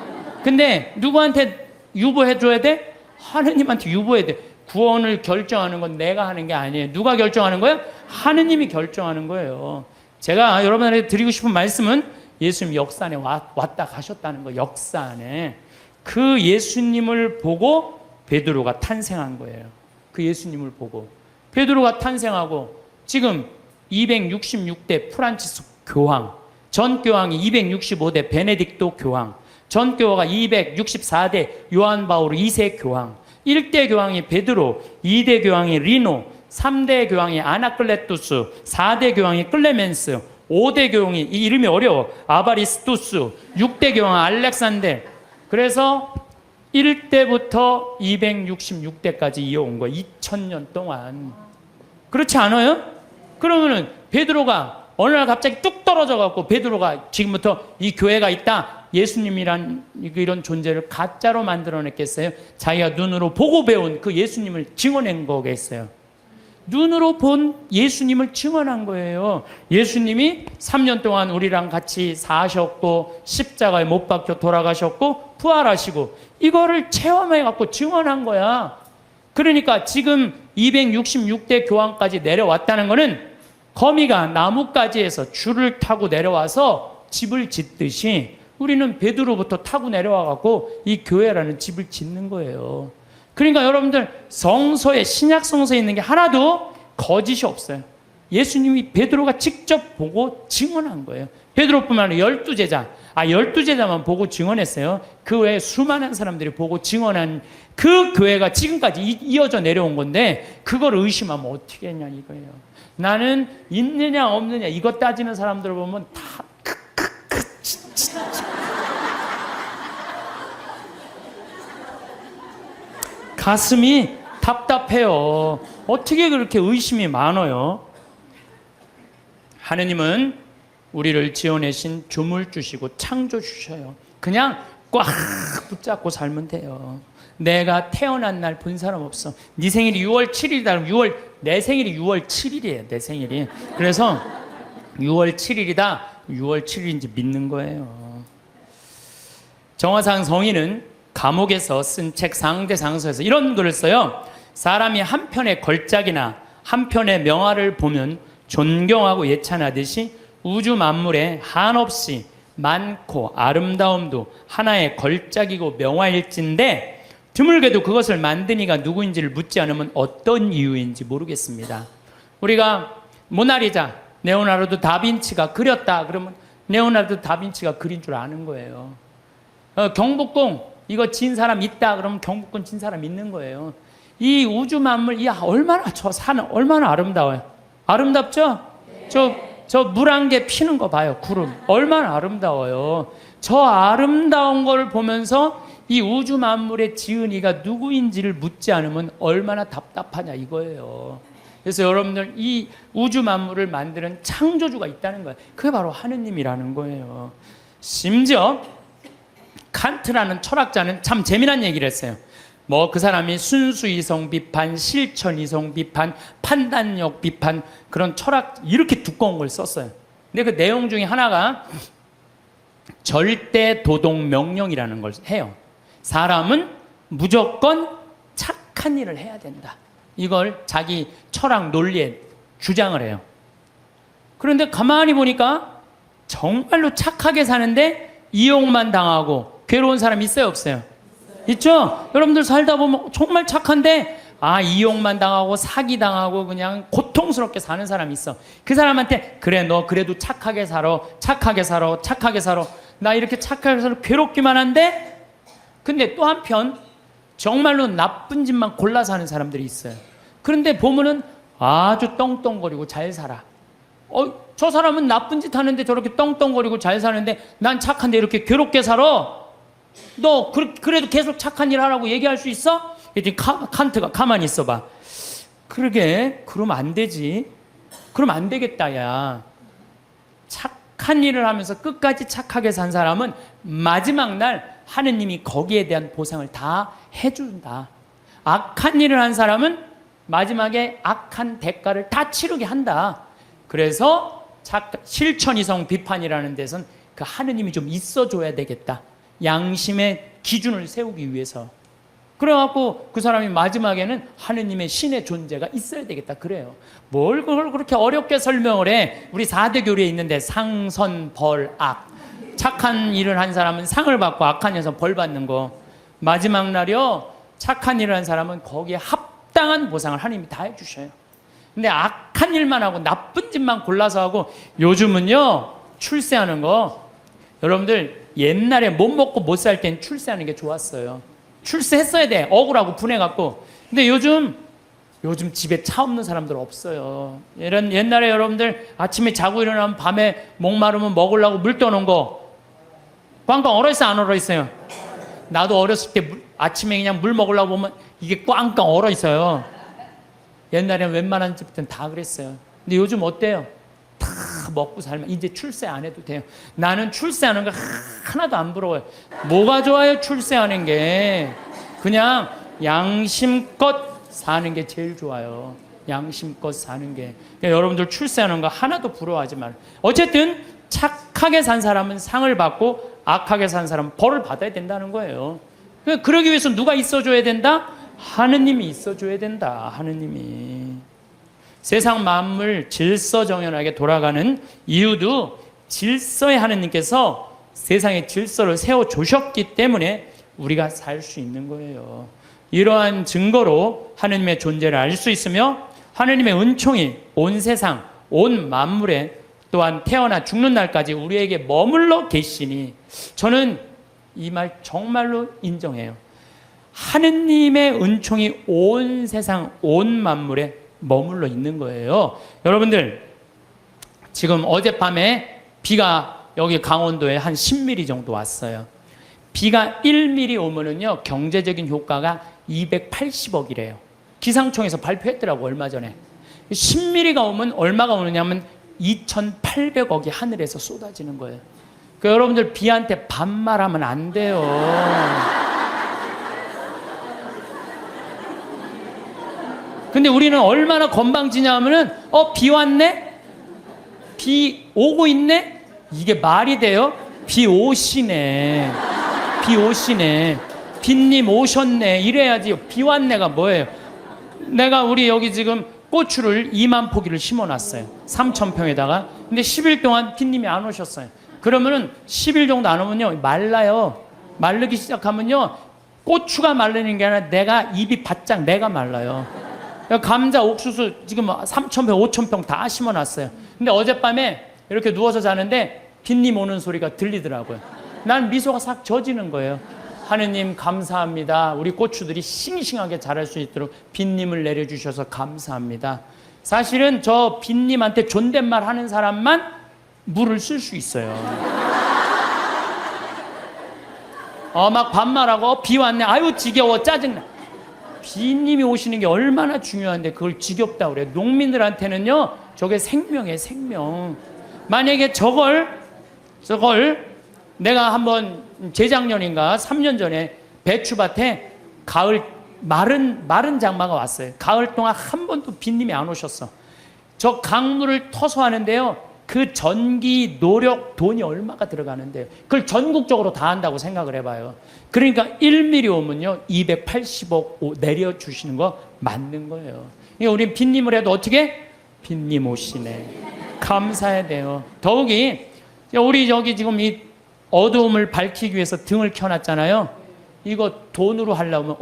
근데 누구한테 유보해줘야 돼? 하느님한테 유보해야 돼. 구원을 결정하는 건 내가 하는 게 아니에요. 누가 결정하는 거예요? 하느님이 결정하는 거예요. 제가 여러분한테 드리고 싶은 말씀은 예수님 역사 안에 왔다 가셨다는 거. 역사 안에. 그 예수님을 보고 베드로가 탄생한 거예요. 그 예수님을 보고 베드로가 탄생하고 지금 266대 프란치스 교황, 전 교황이 265대 베네딕토 교황, 전 교황가 264대 요한 바오로 2세 교황, 1대 교황이 베드로, 2대 교황이 리노, 3대 교황이 아나클레투스, 4대 교황이 클레멘스, 5대 교황이, 이 이름이 어려워, 아바리스투스, 6대 교황 알렉산데. 그래서 1대부터 266대까지 이어온 거예요. 2000년 동안. 그렇지 않아요? 그러면은 베드로가 어느 날 갑자기 뚝 떨어져 갖고 베드로가 지금부터 이 교회가 있다. 예수님이란 이런 존재를 가짜로 만들어냈겠어요? 자기가 눈으로 보고 배운 그 예수님을 증언한 거겠어요? 눈으로 본 예수님을 증언한 거예요. 예수님이 3년 동안 우리랑 같이 사셨고 십자가에 못 박혀 돌아가셨고 부활하시고 이거를 체험해 갖고 증언한 거야. 그러니까 지금 266대 교황까지 내려왔다는 거는 거미가 나뭇가지에서 줄을 타고 내려와서 집을 짓듯이 우리는 베드로부터 타고 내려와 갖고 이 교회라는 집을 짓는 거예요. 그러니까 여러분들 성서에, 신약 성서에 있는 게 하나도 거짓이 없어요. 예수님이 베드로가 직접 보고 증언한 거예요. 베드로뿐만 아니라 12제자, 12제자만 보고 증언했어요. 그 외에 수많은 사람들이 보고 증언한 그 교회가 지금까지 이어져 내려온 건데 그걸 의심하면 어떻게 했냐 이거예요. 나는 있느냐 없느냐 이것 따지는 사람들 보면 다 가슴이 답답해요. 어떻게 그렇게 의심이 많아요? 하느님은 우리를 지어내신 주물주시고 창조주셔요. 그냥 꽉 붙잡고 살면 돼요. 내가 태어난 날 본 사람 없어. 네 생일이 6월 7일이다. 내 생일이 6월 7일이에요. 내 생일이. 그래서 6월 7일이다. 6월 7일인지 믿는 거예요. 정화상 성인은 감옥에서 쓴 책 상대상서에서 이런 글을 써요. 사람이 한 편의 걸작이나 한 편의 명화를 보면 존경하고 예찬하듯이 우주 만물에 한없이 많고 아름다움도 하나의 걸작이고 명화일진데 드물게도 그것을 만든 이가 누구인지를 묻지 않으면 어떤 이유인지 모르겠습니다. 우리가 모나리자, 레오나르도 다빈치가 그렸다 그러면 레오나르도 다빈치가 그린 줄 아는 거예요. 경복궁 이거 진 사람 있다 그러면 경복궁 진 사람 있는 거예요. 이 우주 만물, 얼마나 저 산은 얼마나 아름다워요. 아름답죠? 저 물 한 개 피는 거 봐요. 구름 얼마나 아름다워요. 저 아름다운 걸 보면서 이 우주 만물의 지은 이가 누구인지를 묻지 않으면 얼마나 답답하냐 이거예요. 그래서 여러분들 이 우주 만물을 만드는 창조주가 있다는 거예요. 그게 바로 하느님이라는 거예요. 심지어 칸트라는 철학자는 참 재미난 얘기를 했어요. 그 사람이 순수이성 비판, 실천이성 비판, 판단력 비판 그런 철학 이렇게 두꺼운 걸 썼어요. 근데 그 내용 중에 하나가 절대 도덕 명령이라는 걸 해요. 사람은 무조건 착한 일을 해야 된다. 이걸 자기 철학 논리에 주장을 해요. 그런데 가만히 보니까 정말로 착하게 사는데 이용만 당하고 괴로운 사람 있어요, 없어요? 있죠? 여러분들 살다 보면 정말 착한데 이용만 당하고 사기 당하고 그냥 고통스럽게 사는 사람이 있어. 그 사람한테 그래 너 그래도 착하게 살아, 착하게 살아, 착하게 살아. 나 이렇게 착하게 살아 괴롭기만 한데, 근데 또 한편 정말로 나쁜 짓만 골라 사는 사람들이 있어요. 그런데 보면은 아주 떵떵거리고 잘 살아. 저 사람은 나쁜 짓 하는데 저렇게 떵떵거리고 잘 사는데 난 착한데 이렇게 괴롭게 살아. 너 그래도 계속 착한 일 하라고 얘기할 수 있어? 이제 칸트가 가만히 있어봐. 그러게 그러면 안 되지. 그럼 안 되겠다 야. 착한 일을 하면서 끝까지 착하게 산 사람은 마지막 날 하느님이 거기에 대한 보상을 다 해준다. 악한 일을 한 사람은 마지막에 악한 대가를 다 치르게 한다. 그래서 실천이성 비판이라는 데선 그 하느님이 좀 있어줘야 되겠다. 양심의 기준을 세우기 위해서. 그래갖고 그 사람이 마지막에는 하느님의 신의 존재가 있어야 되겠다 그래요. 뭘 그걸 그렇게 어렵게 설명을 해. 우리 4대 교리에 있는데 상, 선, 벌, 악. 착한 일을 한 사람은 상을 받고 악한 일에서 벌 받는 거. 마지막 날이요 착한 일을 한 사람은 거기에 합당한 보상을 하느님이 다 해주셔요. 근데 악한 일만 하고 나쁜 짓만 골라서 하고, 요즘은요 출세하는 거, 여러분들 옛날에 못 먹고 못 살 땐 출세하는 게 좋았어요. 출세했어야 돼. 억울하고 분해갖고. 근데 요즘 집에 차 없는 사람들 없어요. 옛날에 여러분들 아침에 자고 일어나면 밤에 목마르면 먹으려고 물 떠놓은 거 꽝꽝 얼어있어요, 안 얼어있어요? 나도 어렸을 때 아침에 그냥 물 먹으려고 보면 이게 꽝꽝 얼어있어요. 옛날에는 웬만한 집들은 다 그랬어요. 근데 요즘 어때요? 다 먹고 살면 이제 출세 안 해도 돼요. 나는 출세하는 거 하나도 안 부러워요. 뭐가 좋아요? 출세하는 게 그냥 양심껏 사는 게 제일 좋아요. 양심껏 사는 게. 그러니까 여러분들 출세하는 거 하나도 부러워하지 말아요. 어쨌든 착하게 산 사람은 상을 받고 악하게 산 사람은 벌을 받아야 된다는 거예요. 그러기 위해서 누가 있어줘야 된다? 하느님이 있어줘야 된다. 하느님이. 세상 만물 질서정연하게 돌아가는 이유도 질서의 하느님께서 세상의 질서를 세워주셨기 때문에 우리가 살 수 있는 거예요. 이러한 증거로 하느님의 존재를 알 수 있으며, 하느님의 은총이 온 세상, 온 만물에 또한 태어나 죽는 날까지 우리에게 머물러 계시니, 저는 이 말 정말로 인정해요. 하느님의 은총이 온 세상, 온 만물에 머물러 있는 거예요. 여러분들 지금 어젯밤에 비가 여기 강원도에 한 10mm 정도 왔어요. 비가 1mm 오면은요 경제적인 효과가 280억이래요. 기상청에서 발표했더라고 얼마 전에. 10mm가 오면 얼마가 오느냐면 2,800억이 하늘에서 쏟아지는 거예요. 그러니까 여러분들 비한테 반말하면 안 돼요. 근데 우리는 얼마나 건방지냐 하면은 비 왔네? 비 오고 있네? 이게 말이 돼요? 비 오시네. 비 오시네. 빗님 오셨네. 이래야지. 비 왔네가 뭐예요? 내가 우리 여기 지금 고추를 2만 포기를 심어놨어요. 3,000평에다가. 근데 10일 동안 빗님이 안 오셨어요. 그러면은 10일 정도 안 오면요 말라요. 마르기 시작하면요 고추가 마르는 게 아니라 내가 입이 바짝 내가 말라요. 감자, 옥수수 지금 3,000평, 5,000평 다 심어놨어요. 근데 어젯밤에 이렇게 누워서 자는데 빗님 오는 소리가 들리더라고요. 난 미소가 싹 젖이는 거예요. 하느님 감사합니다. 우리 고추들이 싱싱하게 자랄 수 있도록 빗님을 내려주셔서 감사합니다. 사실은 저 빗님한테 존댓말 하는 사람만 물을 쓸 수 있어요. 막 반말하고 비 왔네. 아유 지겨워 짜증나. 비님이 오시는 게 얼마나 중요한데 그걸 지겹다 그래. 농민들한테는요 저게 생명이에요, 생명. 만약에 저걸 내가 한번 재작년인가 3년 전에 배추밭에 가을 마른 장마가 왔어요. 가을 동안 한 번도 비님이 안 오셨어. 저 강물을 터서 하는데요 그 전기, 노력, 돈이 얼마가 들어가는데요. 그걸 전국적으로 다 한다고 생각을 해봐요. 그러니까 1mm 오면요 280억 내려주시는 거 맞는 거예요. 그러니까 우린 빗님을 해도 어떻게? 빗님 오시네. 감사해야 돼요. 더욱이 우리 여기 지금 이 어두움을 밝히기 위해서 등을 켜놨잖아요. 이거 돈으로 하려면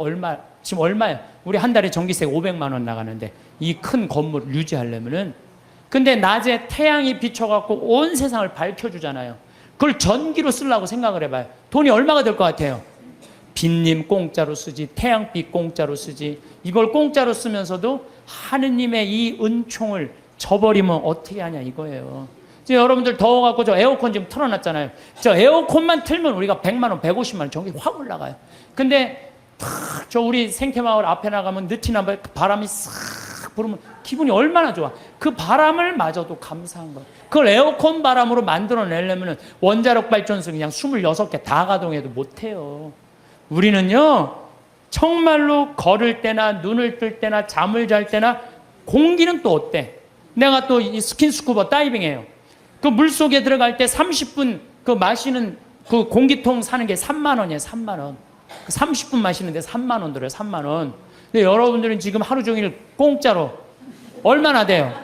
지금 얼마야? 우리 한 달에 전기세 500만 원 나가는데 이 큰 건물 유지하려면은. 근데 낮에 태양이 비춰갖고 온 세상을 밝혀주잖아요. 그걸 전기로 쓰려고 생각을 해봐요. 돈이 얼마가 될 것 같아요? 빈님 공짜로 쓰지, 태양빛 공짜로 쓰지. 이걸 공짜로 쓰면서도 하느님의 이 은총을 저버리면 어떻게 하냐 이거예요. 지금 여러분들 더워갖고 저 에어컨 지금 틀어놨잖아요. 저 에어컨만 틀면 우리가 100만 원, 150만 원 전기 확 올라가요. 근데 저 우리 생태마을 앞에 나가면 느티나 바람이 싹 불으면 기분이 얼마나 좋아. 그 바람을 마저도 감사한 거예요. 그걸 에어컨 바람으로 만들어내려면 원자력 발전소 그냥 26개 다 가동해도 못해요. 우리는요 정말로 걸을 때나 눈을 뜰 때나 잠을 잘 때나 공기는 또 어때? 내가 또 스킨스쿠버 다이빙해요. 그 물속에 들어갈 때 30분 그 마시는 그 공기통 사는 게 3만 원이에요. 3만 원. 30분 마시는데 3만 원 들어요. 3만 원. 근데 여러분들은 지금 하루 종일 공짜로 얼마나 돼요?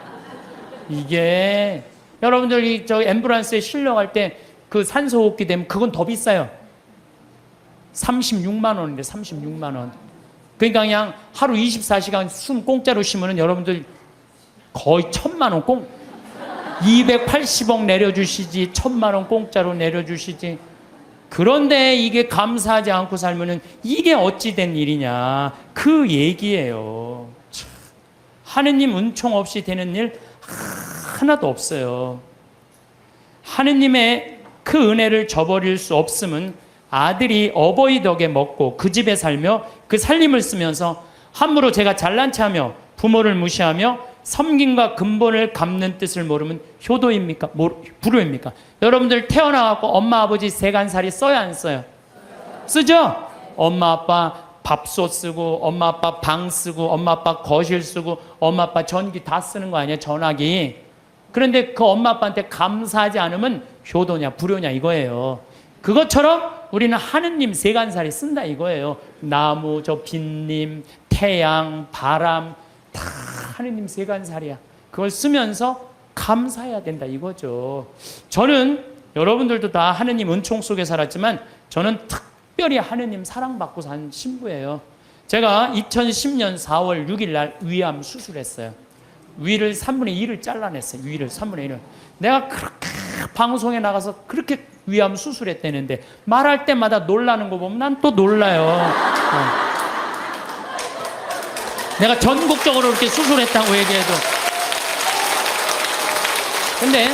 이게 여러분들이 저 앰뷸런스에 실려갈 때 그 산소호흡기 되면 그건 더 비싸요. 36만 원인데 36만 원. 그러니까 그냥 하루 24시간 숨 공짜로 쉬면은 여러분들 거의 1,000만 원 280억 내려주시지 1,000만 원 공짜로 내려주시지. 그런데 이게 감사하지 않고 살면은 이게 어찌 된 일이냐 그 얘기예요. 하느님 은총 없이 되는 일 하나도 없어요. 하느님의 그 은혜를 저버릴 수 없음은 아들이 어버이 덕에 먹고 그 집에 살며 그 살림을 쓰면서 함부로 제가 잘난 체하며 부모를 무시하며 섬김과 근본을 갚는 뜻을 모르면 효도입니까? 불효입니까? 여러분들 태어나갖고 엄마 아버지 세간살이 써야 안 써요? 쓰죠? 엄마 아빠 밥솥 쓰고 엄마 아빠 방 쓰고 엄마 아빠 거실 쓰고 엄마 아빠 전기 다 쓰는 거 아니에요? 전화기. 그런데 그 엄마 아빠한테 감사하지 않으면 효도냐 불효냐 이거예요. 그것처럼 우리는 하느님 세간살이 쓴다 이거예요. 나무, 저 빈님, 태양, 바람 다 하느님 세간살이야. 그걸 쓰면서 감사해야 된다 이거죠. 저는 여러분들도 다 하느님 은총 속에 살았지만 저는 특별히 하느님 사랑받고 산 신부예요. 제가 2010년 4월 6일 날 위암 수술했어요. 위를 3분의 1을 잘라냈어요. 위를 3분의 1을. 내가 그렇게 방송에 나가서 그렇게 위암 수술했다는데 말할 때마다 놀라는 거 보면 난 또 놀라요. 내가 전국적으로 이렇게 수술했다고 얘기해도. 근데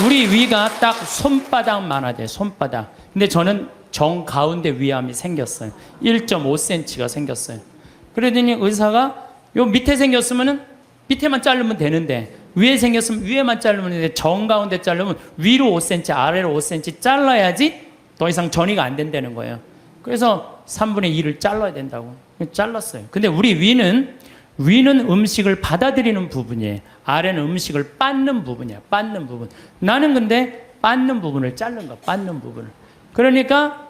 우리 위가 딱 손바닥만 하대. 손바닥. 근데 저는 정 가운데 위암이 생겼어요. 1.5cm가 생겼어요. 그러더니 의사가 요 밑에 생겼으면은 밑에만 자르면 되는데 위에 생겼으면 위에만 자르면 되는데 정 가운데 자르면 위로 5cm 아래로 5cm 잘라야지 더 이상 전이가 안 된다는 거예요. 그래서 3분의 1을 잘라야 된다고 잘랐어요. 근데 우리 위는 음식을 받아들이는 부분이에요. 아래는 음식을 빻는 부분이야. 빻는 부분. 나는 근데 빻는 부분을 자른 거야. 빻는 부분을. 그러니까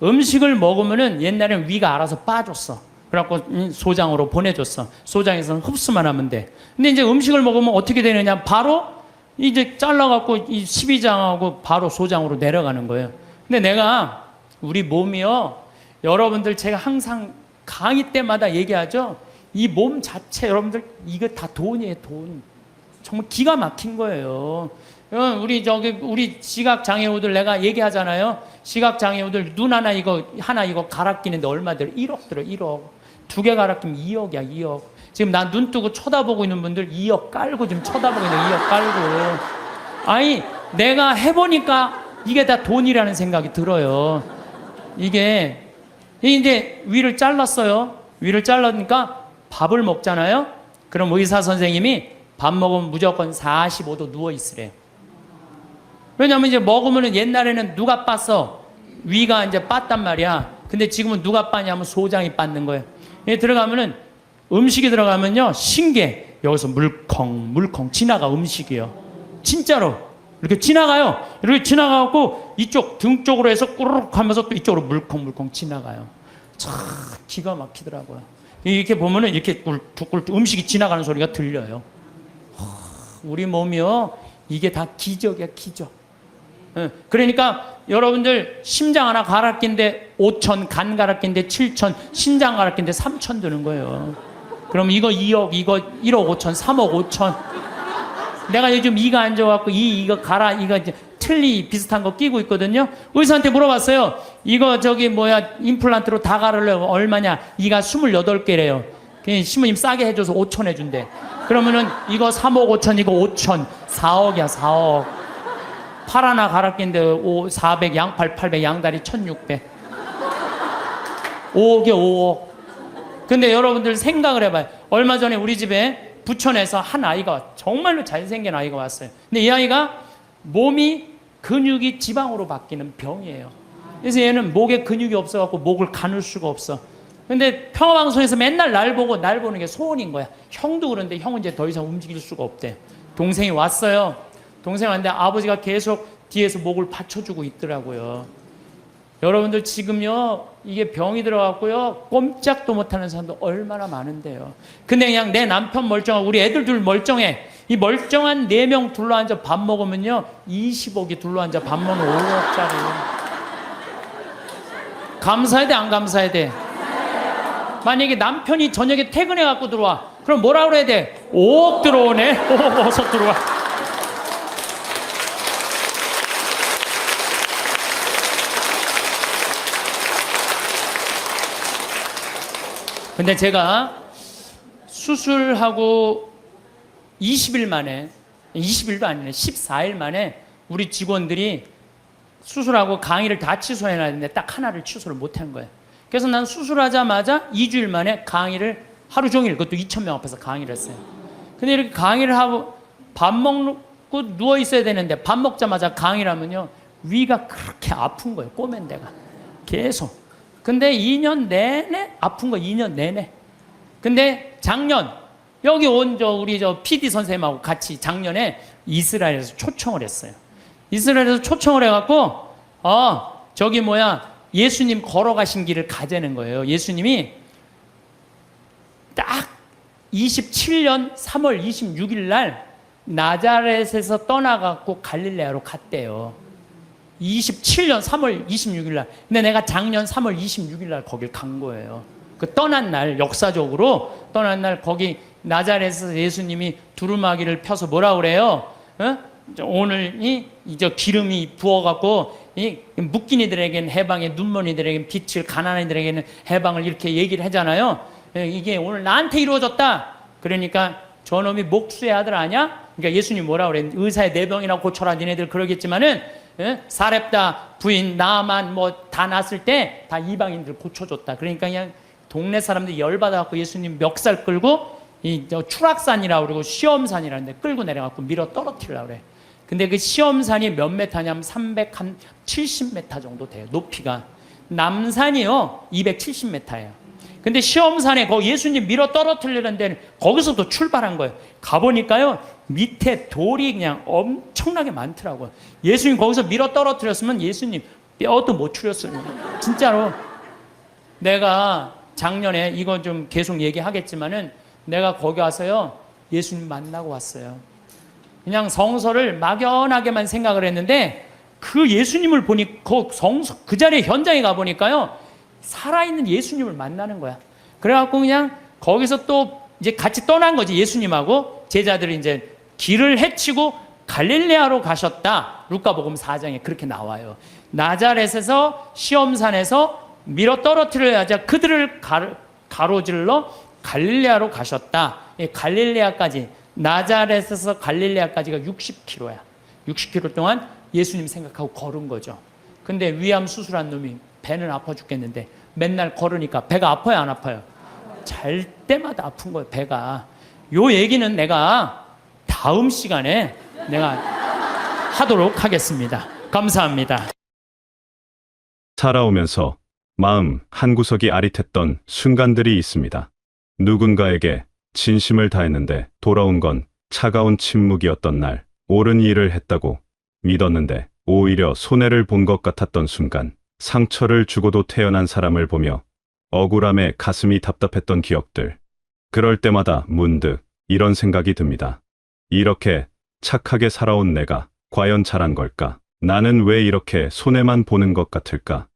음식을 먹으면은 옛날에는 위가 알아서 빠졌어. 그래갖고 소장으로 보내줬어. 소장에서는 흡수만 하면 돼. 근데 이제 음식을 먹으면 어떻게 되느냐? 바로 이제 잘라갖고 이 십이장하고 바로 소장으로 내려가는 거예요. 근데 내가 우리 몸이요. 여러분들 제가 항상 강의 때마다 얘기하죠. 이 몸 자체 여러분들 이거 다 돈이에요. 돈. 정말 기가 막힌 거예요. 우리 시각 장애우들 내가 얘기하잖아요. 시각 장애우들 눈 하나 이거 갈아 끼는데 얼마 들어? 1억 들어. 1억. 2개 갈아 끼면 2억이야. 2억. 지금 나 눈 뜨고 쳐다보고 있는 분들 2억 깔고 지금 쳐다보고 있는 2억 깔고. 아니 내가 해보니까 이게 다 돈이라는 생각이 들어요. 이게 이제 위를 잘랐어요. 위를 잘라니까 밥을 먹잖아요. 그럼 의사 선생님이 밥 먹으면 무조건 45도 누워 있으래요. 왜냐면 이제 먹으면은 옛날에는 누가 빻어? 위가 이제 빻단 말이야. 근데 지금은 누가 빻냐면 소장이 빻는 거예요. 들어가면은 음식이 들어가면요 신기해. 여기서 물컹 지나가 음식이요. 진짜로 이렇게 지나가요. 이렇게 지나가고 이쪽 등 쪽으로 해서 꾸르륵 하면서 또 이쪽으로 물컹 지나가요. 참 기가 막히더라고요. 이렇게 보면은 이렇게 꿀꿀 음식이 지나가는 소리가 들려요. 우리 몸이요 이게 다 기적이야 기적. 그러니까 여러분들 심장 하나 갈아 낀데 5천, 간 갈아 낀데 7천, 신장 갈아 낀데 3천 드는 거예요. 그럼 이거 2억, 이거 1억 5천, 3억 5천. 내가 요즘 이가 안 좋아갖고 이거 갈아, 이거 이제 틀니 비슷한 거 끼고 있거든요. 의사한테 물어봤어요. 이거 저기 뭐야 임플란트로 다 갈으려고 얼마냐? 이가 28개래요. 신부님 싸게 해줘서 5천 해준대. 그러면은 이거 3억 5천, 이거 5천, 4억이야 4억. 팔 하나 갈아 낀데 400, 양팔 800, 양다리 1600. 5억에 5억. 근데 여러분들 생각을 해봐요. 얼마 전에 우리 집에 부천에서 한 아이가 정말로 잘생긴 아이가 왔어요. 근데 이 아이가 몸이 근육이 지방으로 바뀌는 병이에요. 그래서 얘는 목에 근육이 없어갖고 목을 가눌 수가 없어. 근데 평화방송에서 맨날 날 보는 게 소원인 거야. 형도 그런데 형은 이제 더 이상 움직일 수가 없대. 동생이 왔어요. 동생 왔는데 아버지가 계속 뒤에서 목을 받쳐주고 있더라고요. 여러분들 지금요 이게 병이 들어갔고요 꼼짝도 못하는 사람도 얼마나 많은데요. 근데 그냥 내 남편 멀쩡하고 우리 애들 둘 멀쩡해. 이 멀쩡한 4명 둘러앉아 밥 먹으면요 20억이 둘러앉아 밥 먹는 5억짜리. 감사해야 돼 안 감사해야 돼? 만약에 남편이 저녁에 퇴근해 갖고 들어와 그럼 뭐라 그래야 돼? 5억 들어오네. 5억 어서 들어와. 근데 제가 수술하고 20일 만에, 20일도 아니네, 14일 만에 우리 직원들이 수술하고 강의를 다 취소해놨는데 딱 하나를 취소를 못한 거예요. 그래서 난 수술하자마자 2주일 만에 강의를 하루 종일, 그것도 2,000명 앞에서 강의를 했어요. 근데 이렇게 강의를 하고 밥 먹고 누워 있어야 되는데 밥 먹자마자 강의를 하면요 위가 그렇게 아픈 거예요. 꼬맨 데가 계속. 근데 2년 내내 아픈 거 2년 내내. 근데 작년 여기 온 우리 PD 선생님하고 같이 작년에 이스라엘에서 초청을 했어요. 이스라엘에서 초청을 해갖고 저기 뭐야 예수님 걸어가신 길을 가자는 거예요. 예수님이 딱 27년 3월 26일 날 나자렛에서 떠나갖고 갈릴레아로 갔대요. 27년 3월 26일 날. 근데 내가 작년 3월 26일 날 거길 간 거예요. 그 떠난 날, 역사적으로 떠난 날 거기 나자렛에서 예수님이 두루마기를 펴서 뭐라 그래요? 오늘 이제 기름이 부어갖고 묵긴 이들에게는 해방의 눈먼이들에게는 빛을, 가난한 이들에게는 해방을 이렇게 얘기를 하잖아요. 이게 오늘 나한테 이루어졌다. 그러니까 저놈이 목수의 아들 아냐? 그러니까 예수님 뭐라 그래? 의사의 내 병이나 고쳐라. 니네들 그러겠지만은 사렙다 부인 나만 뭐 다 났을 때 다 이방인들 고쳐줬다. 그러니까 그냥 동네 사람들이 열받아갖고 예수님 멱살 끌고 이 추락산이라고 그러고 시험산이라는 데 끌고 내려갖고 밀어 떨어뜨리려고 그래. 근데 그 시험산이 몇 메타냐면 370m 정도 돼요. 높이가. 남산이요 270m예요. 근데 시험산에 거기 예수님 밀어 떨어뜨리는 데는 거기서도 출발한 거예요. 가보니까요 밑에 돌이 그냥 엄청나게 많더라고요. 예수님 거기서 밀어 떨어뜨렸으면 예수님 뼈도 못 추렸어요. 진짜로. 내가 작년에 이거 좀 계속 얘기하겠지만은 내가 거기 와서요 예수님 만나고 왔어요. 그냥 성서를 막연하게만 생각을 했는데 그 예수님을 보니 그 자리에 현장에 가보니까요 살아있는 예수님을 만나는 거야. 그래갖고 그냥 거기서 또 이제 같이 떠난 거지. 예수님하고 제자들이 이제 길을 헤치고 갈릴레아로 가셨다. 루카복음 4장에 그렇게 나와요. 나자렛에서 시험산에서 밀어 떨어뜨려야 하자 그들을 가로질러 갈릴레아로 가셨다. 갈릴레아까지, 나자렛에서 갈릴레아까지가 60km야. 60km 동안 예수님 생각하고 걸은 거죠. 근데 위암 수술한 놈이 배는 아파 죽겠는데 맨날 걸으니까 배가 아파요 안 아파요? 잘 때마다 아픈 거예요 배가. 요 얘기는 내가 다음 시간에 내가 하도록 하겠습니다. 감사합니다. 살아오면서 마음 한구석이 아릿했던 순간들이 있습니다. 누군가에게 진심을 다했는데 돌아온 건 차가운 침묵이었던 날. 옳은 일을 했다고 믿었는데 오히려 손해를 본 것 같았던 순간. 상처를 주고도 태어난 사람을 보며 억울함에 가슴이 답답했던 기억들. 그럴 때마다 문득 이런 생각이 듭니다. 이렇게 착하게 살아온 내가 과연 잘한 걸까? 나는 왜 이렇게 손해만 보는 것 같을까?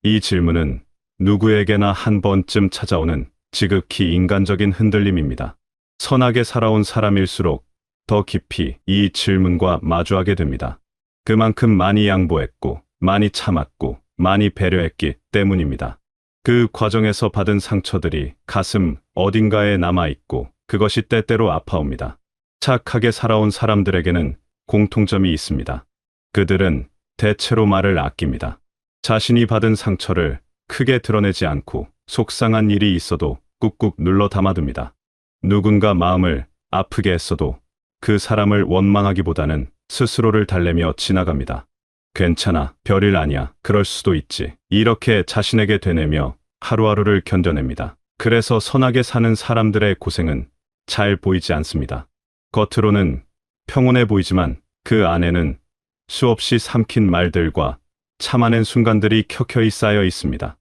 이 질문은 누구에게나 한 번쯤 찾아오는 지극히 인간적인 흔들림입니다. 선하게 살아온 사람일수록 더 깊이 이 질문과 마주하게 됩니다. 그만큼 많이 양보했고, 많이 참았고, 많이 배려했기 때문입니다. 그 과정에서 받은 상처들이 가슴 어딘가에 남아있고, 그것이 때때로 아파옵니다. 착하게 살아온 사람들에게는 공통점이 있습니다. 그들은 대체로 말을 아낍니다. 자신이 받은 상처를 크게 드러내지 않고 속상한 일이 있어도 꾹꾹 눌러 담아둡니다. 누군가 마음을 아프게 했어도 그 사람을 원망하기보다는 스스로를 달래며 지나갑니다. 괜찮아, 별일 아니야, 그럴 수도 있지. 이렇게 자신에게 되뇌며 하루하루를 견뎌냅니다. 그래서 선하게 사는 사람들의 고생은 잘 보이지 않습니다. 겉으로는 평온해 보이지만 그 안에는 수없이 삼킨 말들과 참아낸 순간들이 켜켜이 쌓여 있습니다.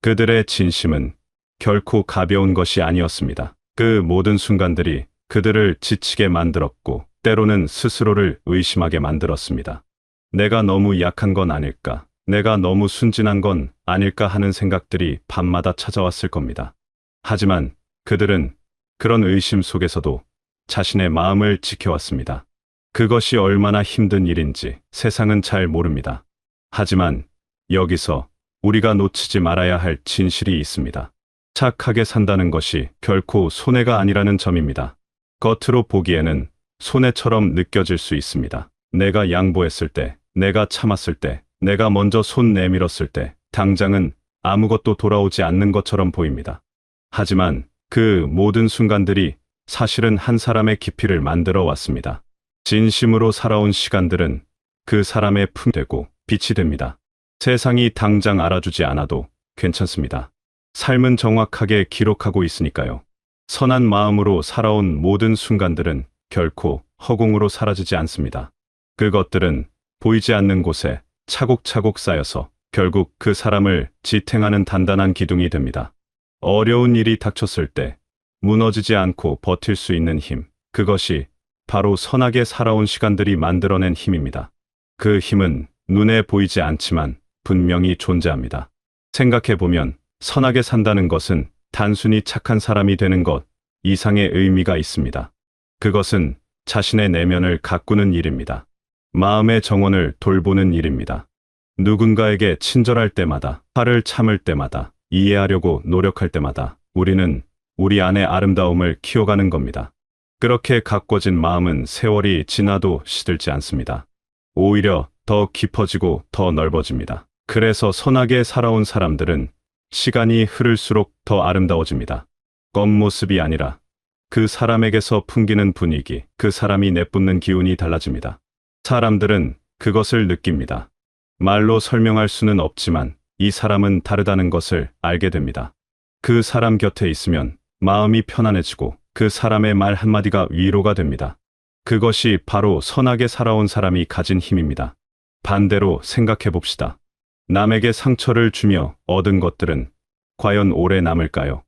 그들의 진심은 결코 가벼운 것이 아니었습니다. 그 모든 순간들이 그들을 지치게 만들었고 때로는 스스로를 의심하게 만들었습니다. 내가 너무 약한 건 아닐까? 내가 너무 순진한 건 아닐까 하는 생각들이 밤마다 찾아왔을 겁니다. 하지만 그들은 그런 의심 속에서도 자신의 마음을 지켜왔습니다. 그것이 얼마나 힘든 일인지 세상은 잘 모릅니다. 하지만 여기서 우리가 놓치지 말아야 할 진실이 있습니다. 착하게 산다는 것이 결코 손해가 아니라는 점입니다. 겉으로 보기에는 손해처럼 느껴질 수 있습니다. 내가 양보했을 때, 내가 참았을 때, 내가 먼저 손 내밀었을 때, 당장은 아무것도 돌아오지 않는 것처럼 보입니다. 하지만 그 모든 순간들이 사실은 한 사람의 깊이를 만들어 왔습니다. 진심으로 살아온 시간들은 그 사람의 품이 되고 빛이 됩니다. 세상이 당장 알아주지 않아도 괜찮습니다. 삶은 정확하게 기록하고 있으니까요. 선한 마음으로 살아온 모든 순간들은 결코 허공으로 사라지지 않습니다. 그것들은 보이지 않는 곳에 차곡차곡 쌓여서 결국 그 사람을 지탱하는 단단한 기둥이 됩니다. 어려운 일이 닥쳤을 때 무너지지 않고 버틸 수 있는 힘, 그것이 바로 선하게 살아온 시간들이 만들어낸 힘입니다. 그 힘은 눈에 보이지 않지만 분명히 존재합니다. 생각해보면 선하게 산다는 것은 단순히 착한 사람이 되는 것 이상의 의미가 있습니다. 그것은 자신의 내면을 가꾸는 일입니다. 마음의 정원을 돌보는 일입니다. 누군가에게 친절할 때마다, 화를 참을 때마다, 이해하려고 노력할 때마다 우리는 우리 안의 아름다움을 키워가는 겁니다. 그렇게 가꿔진 마음은 세월이 지나도 시들지 않습니다. 오히려 더 깊어지고 더 넓어집니다. 그래서 선하게 살아온 사람들은 시간이 흐를수록 더 아름다워집니다. 겉모습이 아니라 그 사람에게서 풍기는 분위기, 그 사람이 내뿜는 기운이 달라집니다. 사람들은 그것을 느낍니다. 말로 설명할 수는 없지만 이 사람은 다르다는 것을 알게 됩니다. 그 사람 곁에 있으면 마음이 편안해지고 그 사람의 말 한마디가 위로가 됩니다. 그것이 바로 선하게 살아온 사람이 가진 힘입니다. 반대로 생각해 봅시다. 남에게 상처를 주며 얻은 것들은 과연 오래 남을까요?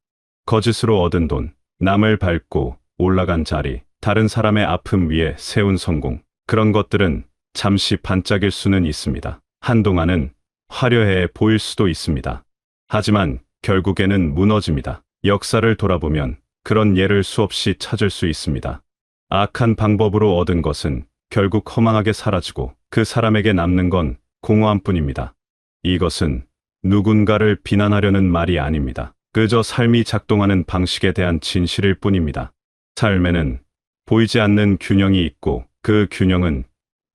거짓으로 얻은 돈, 남을 밟고 올라간 자리, 다른 사람의 아픔 위에 세운 성공, 그런 것들은 잠시 반짝일 수는 있습니다. 한동안은 화려해 보일 수도 있습니다. 하지만 결국에는 무너집니다. 역사를 돌아보면 그런 예를 수없이 찾을 수 있습니다. 악한 방법으로 얻은 것은 결국 허망하게 사라지고 그 사람에게 남는 건 공허함 뿐입니다. 이것은 누군가를 비난하려는 말이 아닙니다. 그저 삶이 작동하는 방식에 대한 진실일 뿐입니다. 삶에는 보이지 않는 균형이 있고 그 균형은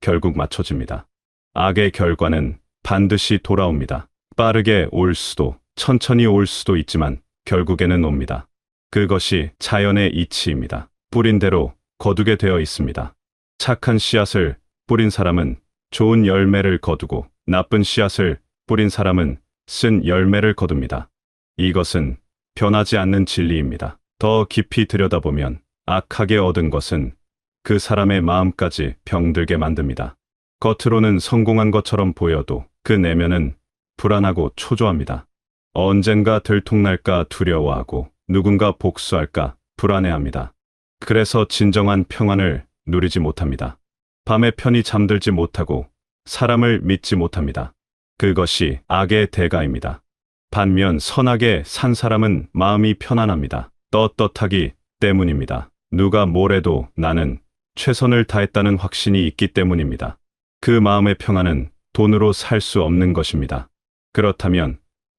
결국 맞춰집니다. 악의 결과는 반드시 돌아옵니다. 빠르게 올 수도 천천히 올 수도 있지만 결국에는 옵니다. 그것이 자연의 이치입니다. 뿌린 대로 거두게 되어 있습니다. 착한 씨앗을 뿌린 사람은 좋은 열매를 거두고 나쁜 씨앗을 뿌린 사람은 쓴 열매를 거둡니다. 이것은 변하지 않는 진리입니다. 더 깊이 들여다보면 악하게 얻은 것은 그 사람의 마음까지 병들게 만듭니다. 겉으로는 성공한 것처럼 보여도 그 내면은 불안하고 초조합니다. 언젠가 들통날까 두려워하고 누군가 복수할까 불안해합니다. 그래서 진정한 평안을 누리지 못합니다. 밤에 편히 잠들지 못하고 사람을 믿지 못합니다. 그것이 악의 대가입니다. 반면 선하게 산 사람은 마음이 편안합니다. 떳떳하기 때문입니다. 누가 뭐래도 나는 최선을 다했다는 확신이 있기 때문입니다. 그 마음의 평안은 돈으로 살 수 없는 것입니다. 그렇다면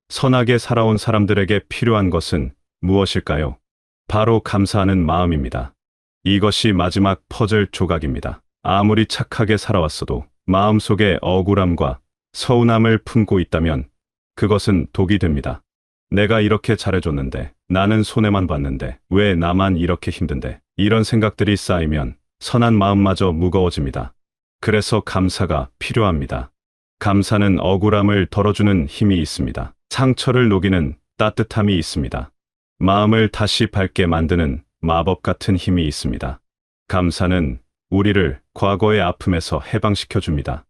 선하게 살아온 사람들에게 필요한 것은 무엇일까요? 바로 감사하는 마음입니다. 이것이 마지막 퍼즐 조각입니다. 아무리 착하게 살아왔어도 마음속에 억울함과 서운함을 품고 있다면 그것은 독이 됩니다. 내가 이렇게 잘해줬는데, 나는 손해만 봤는데, 왜 나만 이렇게 힘든데, 이런 생각들이 쌓이면 선한 마음마저 무거워집니다. 그래서 감사가 필요합니다. 감사는 억울함을 덜어주는 힘이 있습니다. 상처를 녹이는 따뜻함이 있습니다. 마음을 다시 밝게 만드는 마법 같은 힘이 있습니다. 감사는 우리를 과거의 아픔에서 해방시켜 줍니다.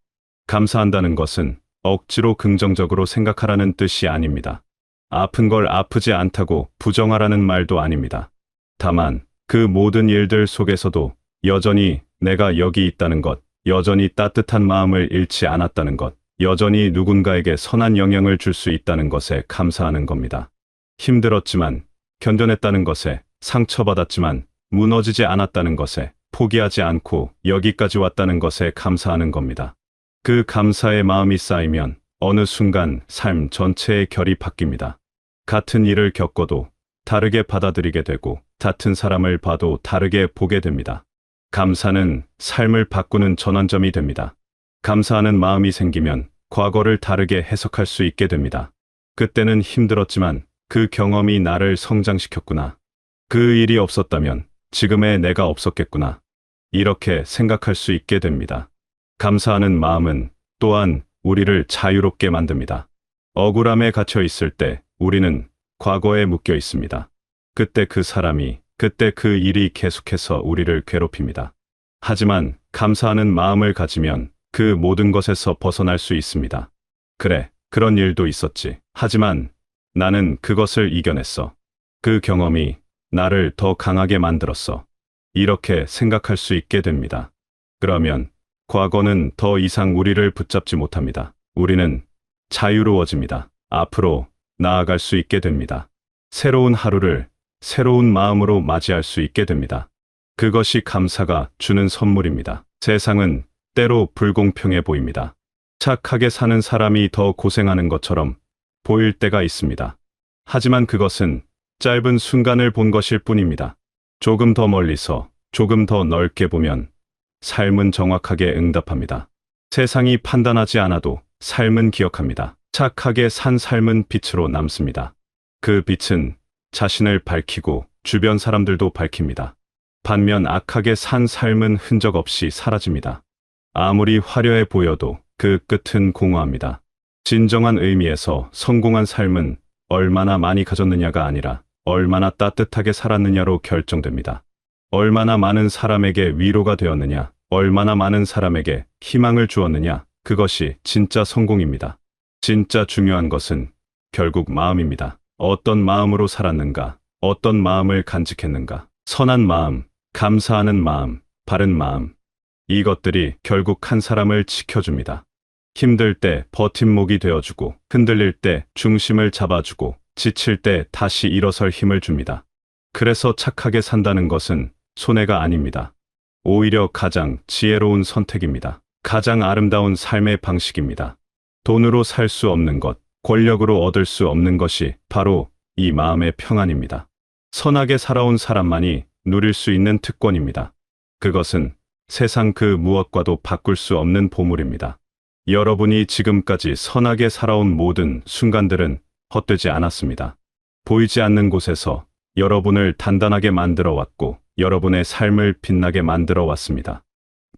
감사한다는 것은 억지로 긍정적으로 생각하라는 뜻이 아닙니다. 아픈 걸 아프지 않다고 부정하라는 말도 아닙니다. 다만 그 모든 일들 속에서도 여전히 내가 여기 있다는 것, 여전히 따뜻한 마음을 잃지 않았다는 것, 여전히 누군가에게 선한 영향을 줄 수 있다는 것에 감사하는 겁니다. 힘들었지만 견뎌냈다는 것에, 상처받았지만 무너지지 않았다는 것에, 포기하지 않고 여기까지 왔다는 것에 감사하는 겁니다. 그 감사의 마음이 쌓이면 어느 순간 삶 전체의 결이 바뀝니다. 같은 일을 겪어도 다르게 받아들이게 되고, 같은 사람을 봐도 다르게 보게 됩니다. 감사는 삶을 바꾸는 전환점이 됩니다. 감사하는 마음이 생기면 과거를 다르게 해석할 수 있게 됩니다. 그때는 힘들었지만 그 경험이 나를 성장시켰구나. 그 일이 없었다면 지금의 내가 없었겠구나. 이렇게 생각할 수 있게 됩니다. 감사하는 마음은 또한 우리를 자유롭게 만듭니다. 억울함에 갇혀 있을 때 우리는 과거에 묶여 있습니다. 그때 그 사람이, 그때 그 일이 계속해서 우리를 괴롭힙니다. 하지만 감사하는 마음을 가지면 그 모든 것에서 벗어날 수 있습니다. 그래, 그런 일도 있었지. 하지만 나는 그것을 이겨냈어. 그 경험이 나를 더 강하게 만들었어. 이렇게 생각할 수 있게 됩니다. 그러면 과거는 더 이상 우리를 붙잡지 못합니다. 우리는 자유로워집니다. 앞으로 나아갈 수 있게 됩니다. 새로운 하루를 새로운 마음으로 맞이할 수 있게 됩니다. 그것이 감사가 주는 선물입니다. 세상은 때로 불공평해 보입니다. 착하게 사는 사람이 더 고생하는 것처럼 보일 때가 있습니다. 하지만 그것은 짧은 순간을 본 것일 뿐입니다. 조금 더 멀리서, 조금 더 넓게 보면 삶은 정확하게 응답합니다. 세상이 판단하지 않아도 삶은 기억합니다. 착하게 산 삶은 빛으로 남습니다. 그 빛은 자신을 밝히고 주변 사람들도 밝힙니다. 반면 악하게 산 삶은 흔적 없이 사라집니다. 아무리 화려해 보여도 그 끝은 공허합니다. 진정한 의미에서 성공한 삶은 얼마나 많이 가졌느냐가 아니라 얼마나 따뜻하게 살았느냐로 결정됩니다. 얼마나 많은 사람에게 위로가 되었느냐, 얼마나 많은 사람에게 희망을 주었느냐, 그것이 진짜 성공입니다. 진짜 중요한 것은 결국 마음입니다. 어떤 마음으로 살았는가, 어떤 마음을 간직했는가, 선한 마음, 감사하는 마음, 바른 마음. 이것들이 결국 한 사람을 지켜줍니다. 힘들 때 버팀목이 되어주고, 흔들릴 때 중심을 잡아주고, 지칠 때 다시 일어설 힘을 줍니다. 그래서 착하게 산다는 것은 손해가 아닙니다. 오히려 가장 지혜로운 선택입니다. 가장 아름다운 삶의 방식입니다. 돈으로 살 수 없는 것, 권력으로 얻을 수 없는 것이 바로 이 마음의 평안입니다. 선하게 살아온 사람만이 누릴 수 있는 특권입니다. 그것은 세상 그 무엇과도 바꿀 수 없는 보물입니다. 여러분이 지금까지 선하게 살아온 모든 순간들은 헛되지 않았습니다. 보이지 않는 곳에서 여러분을 단단하게 만들어 왔고, 여러분의 삶을 빛나게 만들어 왔습니다.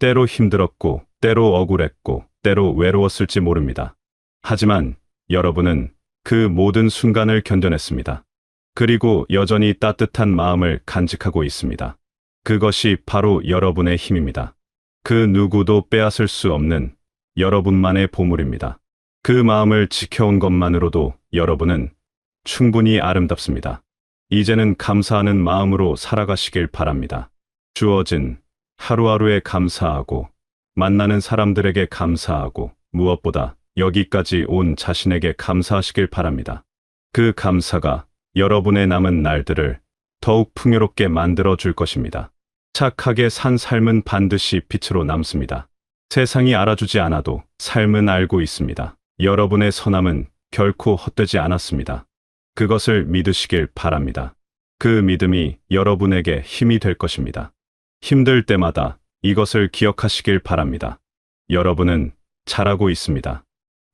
때로 힘들었고, 때로 억울했고, 때로 외로웠을지 모릅니다. 하지만 여러분은 그 모든 순간을 견뎌냈습니다. 그리고 여전히 따뜻한 마음을 간직하고 있습니다. 그것이 바로 여러분의 힘입니다. 그 누구도 빼앗을 수 없는 여러분만의 보물입니다. 그 마음을 지켜온 것만으로도 여러분은 충분히 아름답습니다. 이제는 감사하는 마음으로 살아가시길 바랍니다. 주어진 하루하루에 감사하고, 만나는 사람들에게 감사하고 무엇보다 여기까지 온 자신에게 감사하시길 바랍니다. 그 감사가 여러분의 남은 날들을 더욱 풍요롭게 만들어 줄 것입니다. 착하게 산 삶은 반드시 빛으로 남습니다. 세상이 알아주지 않아도 삶은 알고 있습니다. 여러분의 선함은 결코 헛되지 않았습니다. 그것을 믿으시길 바랍니다. 그 믿음이 여러분에게 힘이 될 것입니다. 힘들 때마다 이것을 기억하시길 바랍니다. 여러분은 잘하고 있습니다.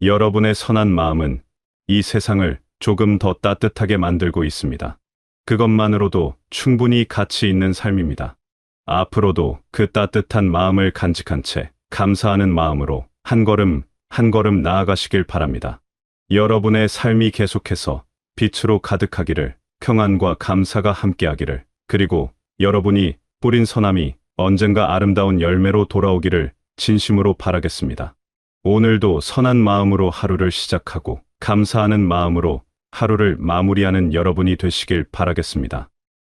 여러분의 선한 마음은 이 세상을 조금 더 따뜻하게 만들고 있습니다. 그것만으로도 충분히 가치 있는 삶입니다. 앞으로도 그 따뜻한 마음을 간직한 채 감사하는 마음으로 한 걸음 한 걸음 나아가시길 바랍니다. 여러분의 삶이 계속해서 빛으로 가득하기를, 평안과 감사가 함께하기를, 그리고 여러분이 뿌린 선함이 언젠가 아름다운 열매로 돌아오기를 진심으로 바라겠습니다. 오늘도 선한 마음으로 하루를 시작하고 감사하는 마음으로 하루를 마무리하는 여러분이 되시길 바라겠습니다.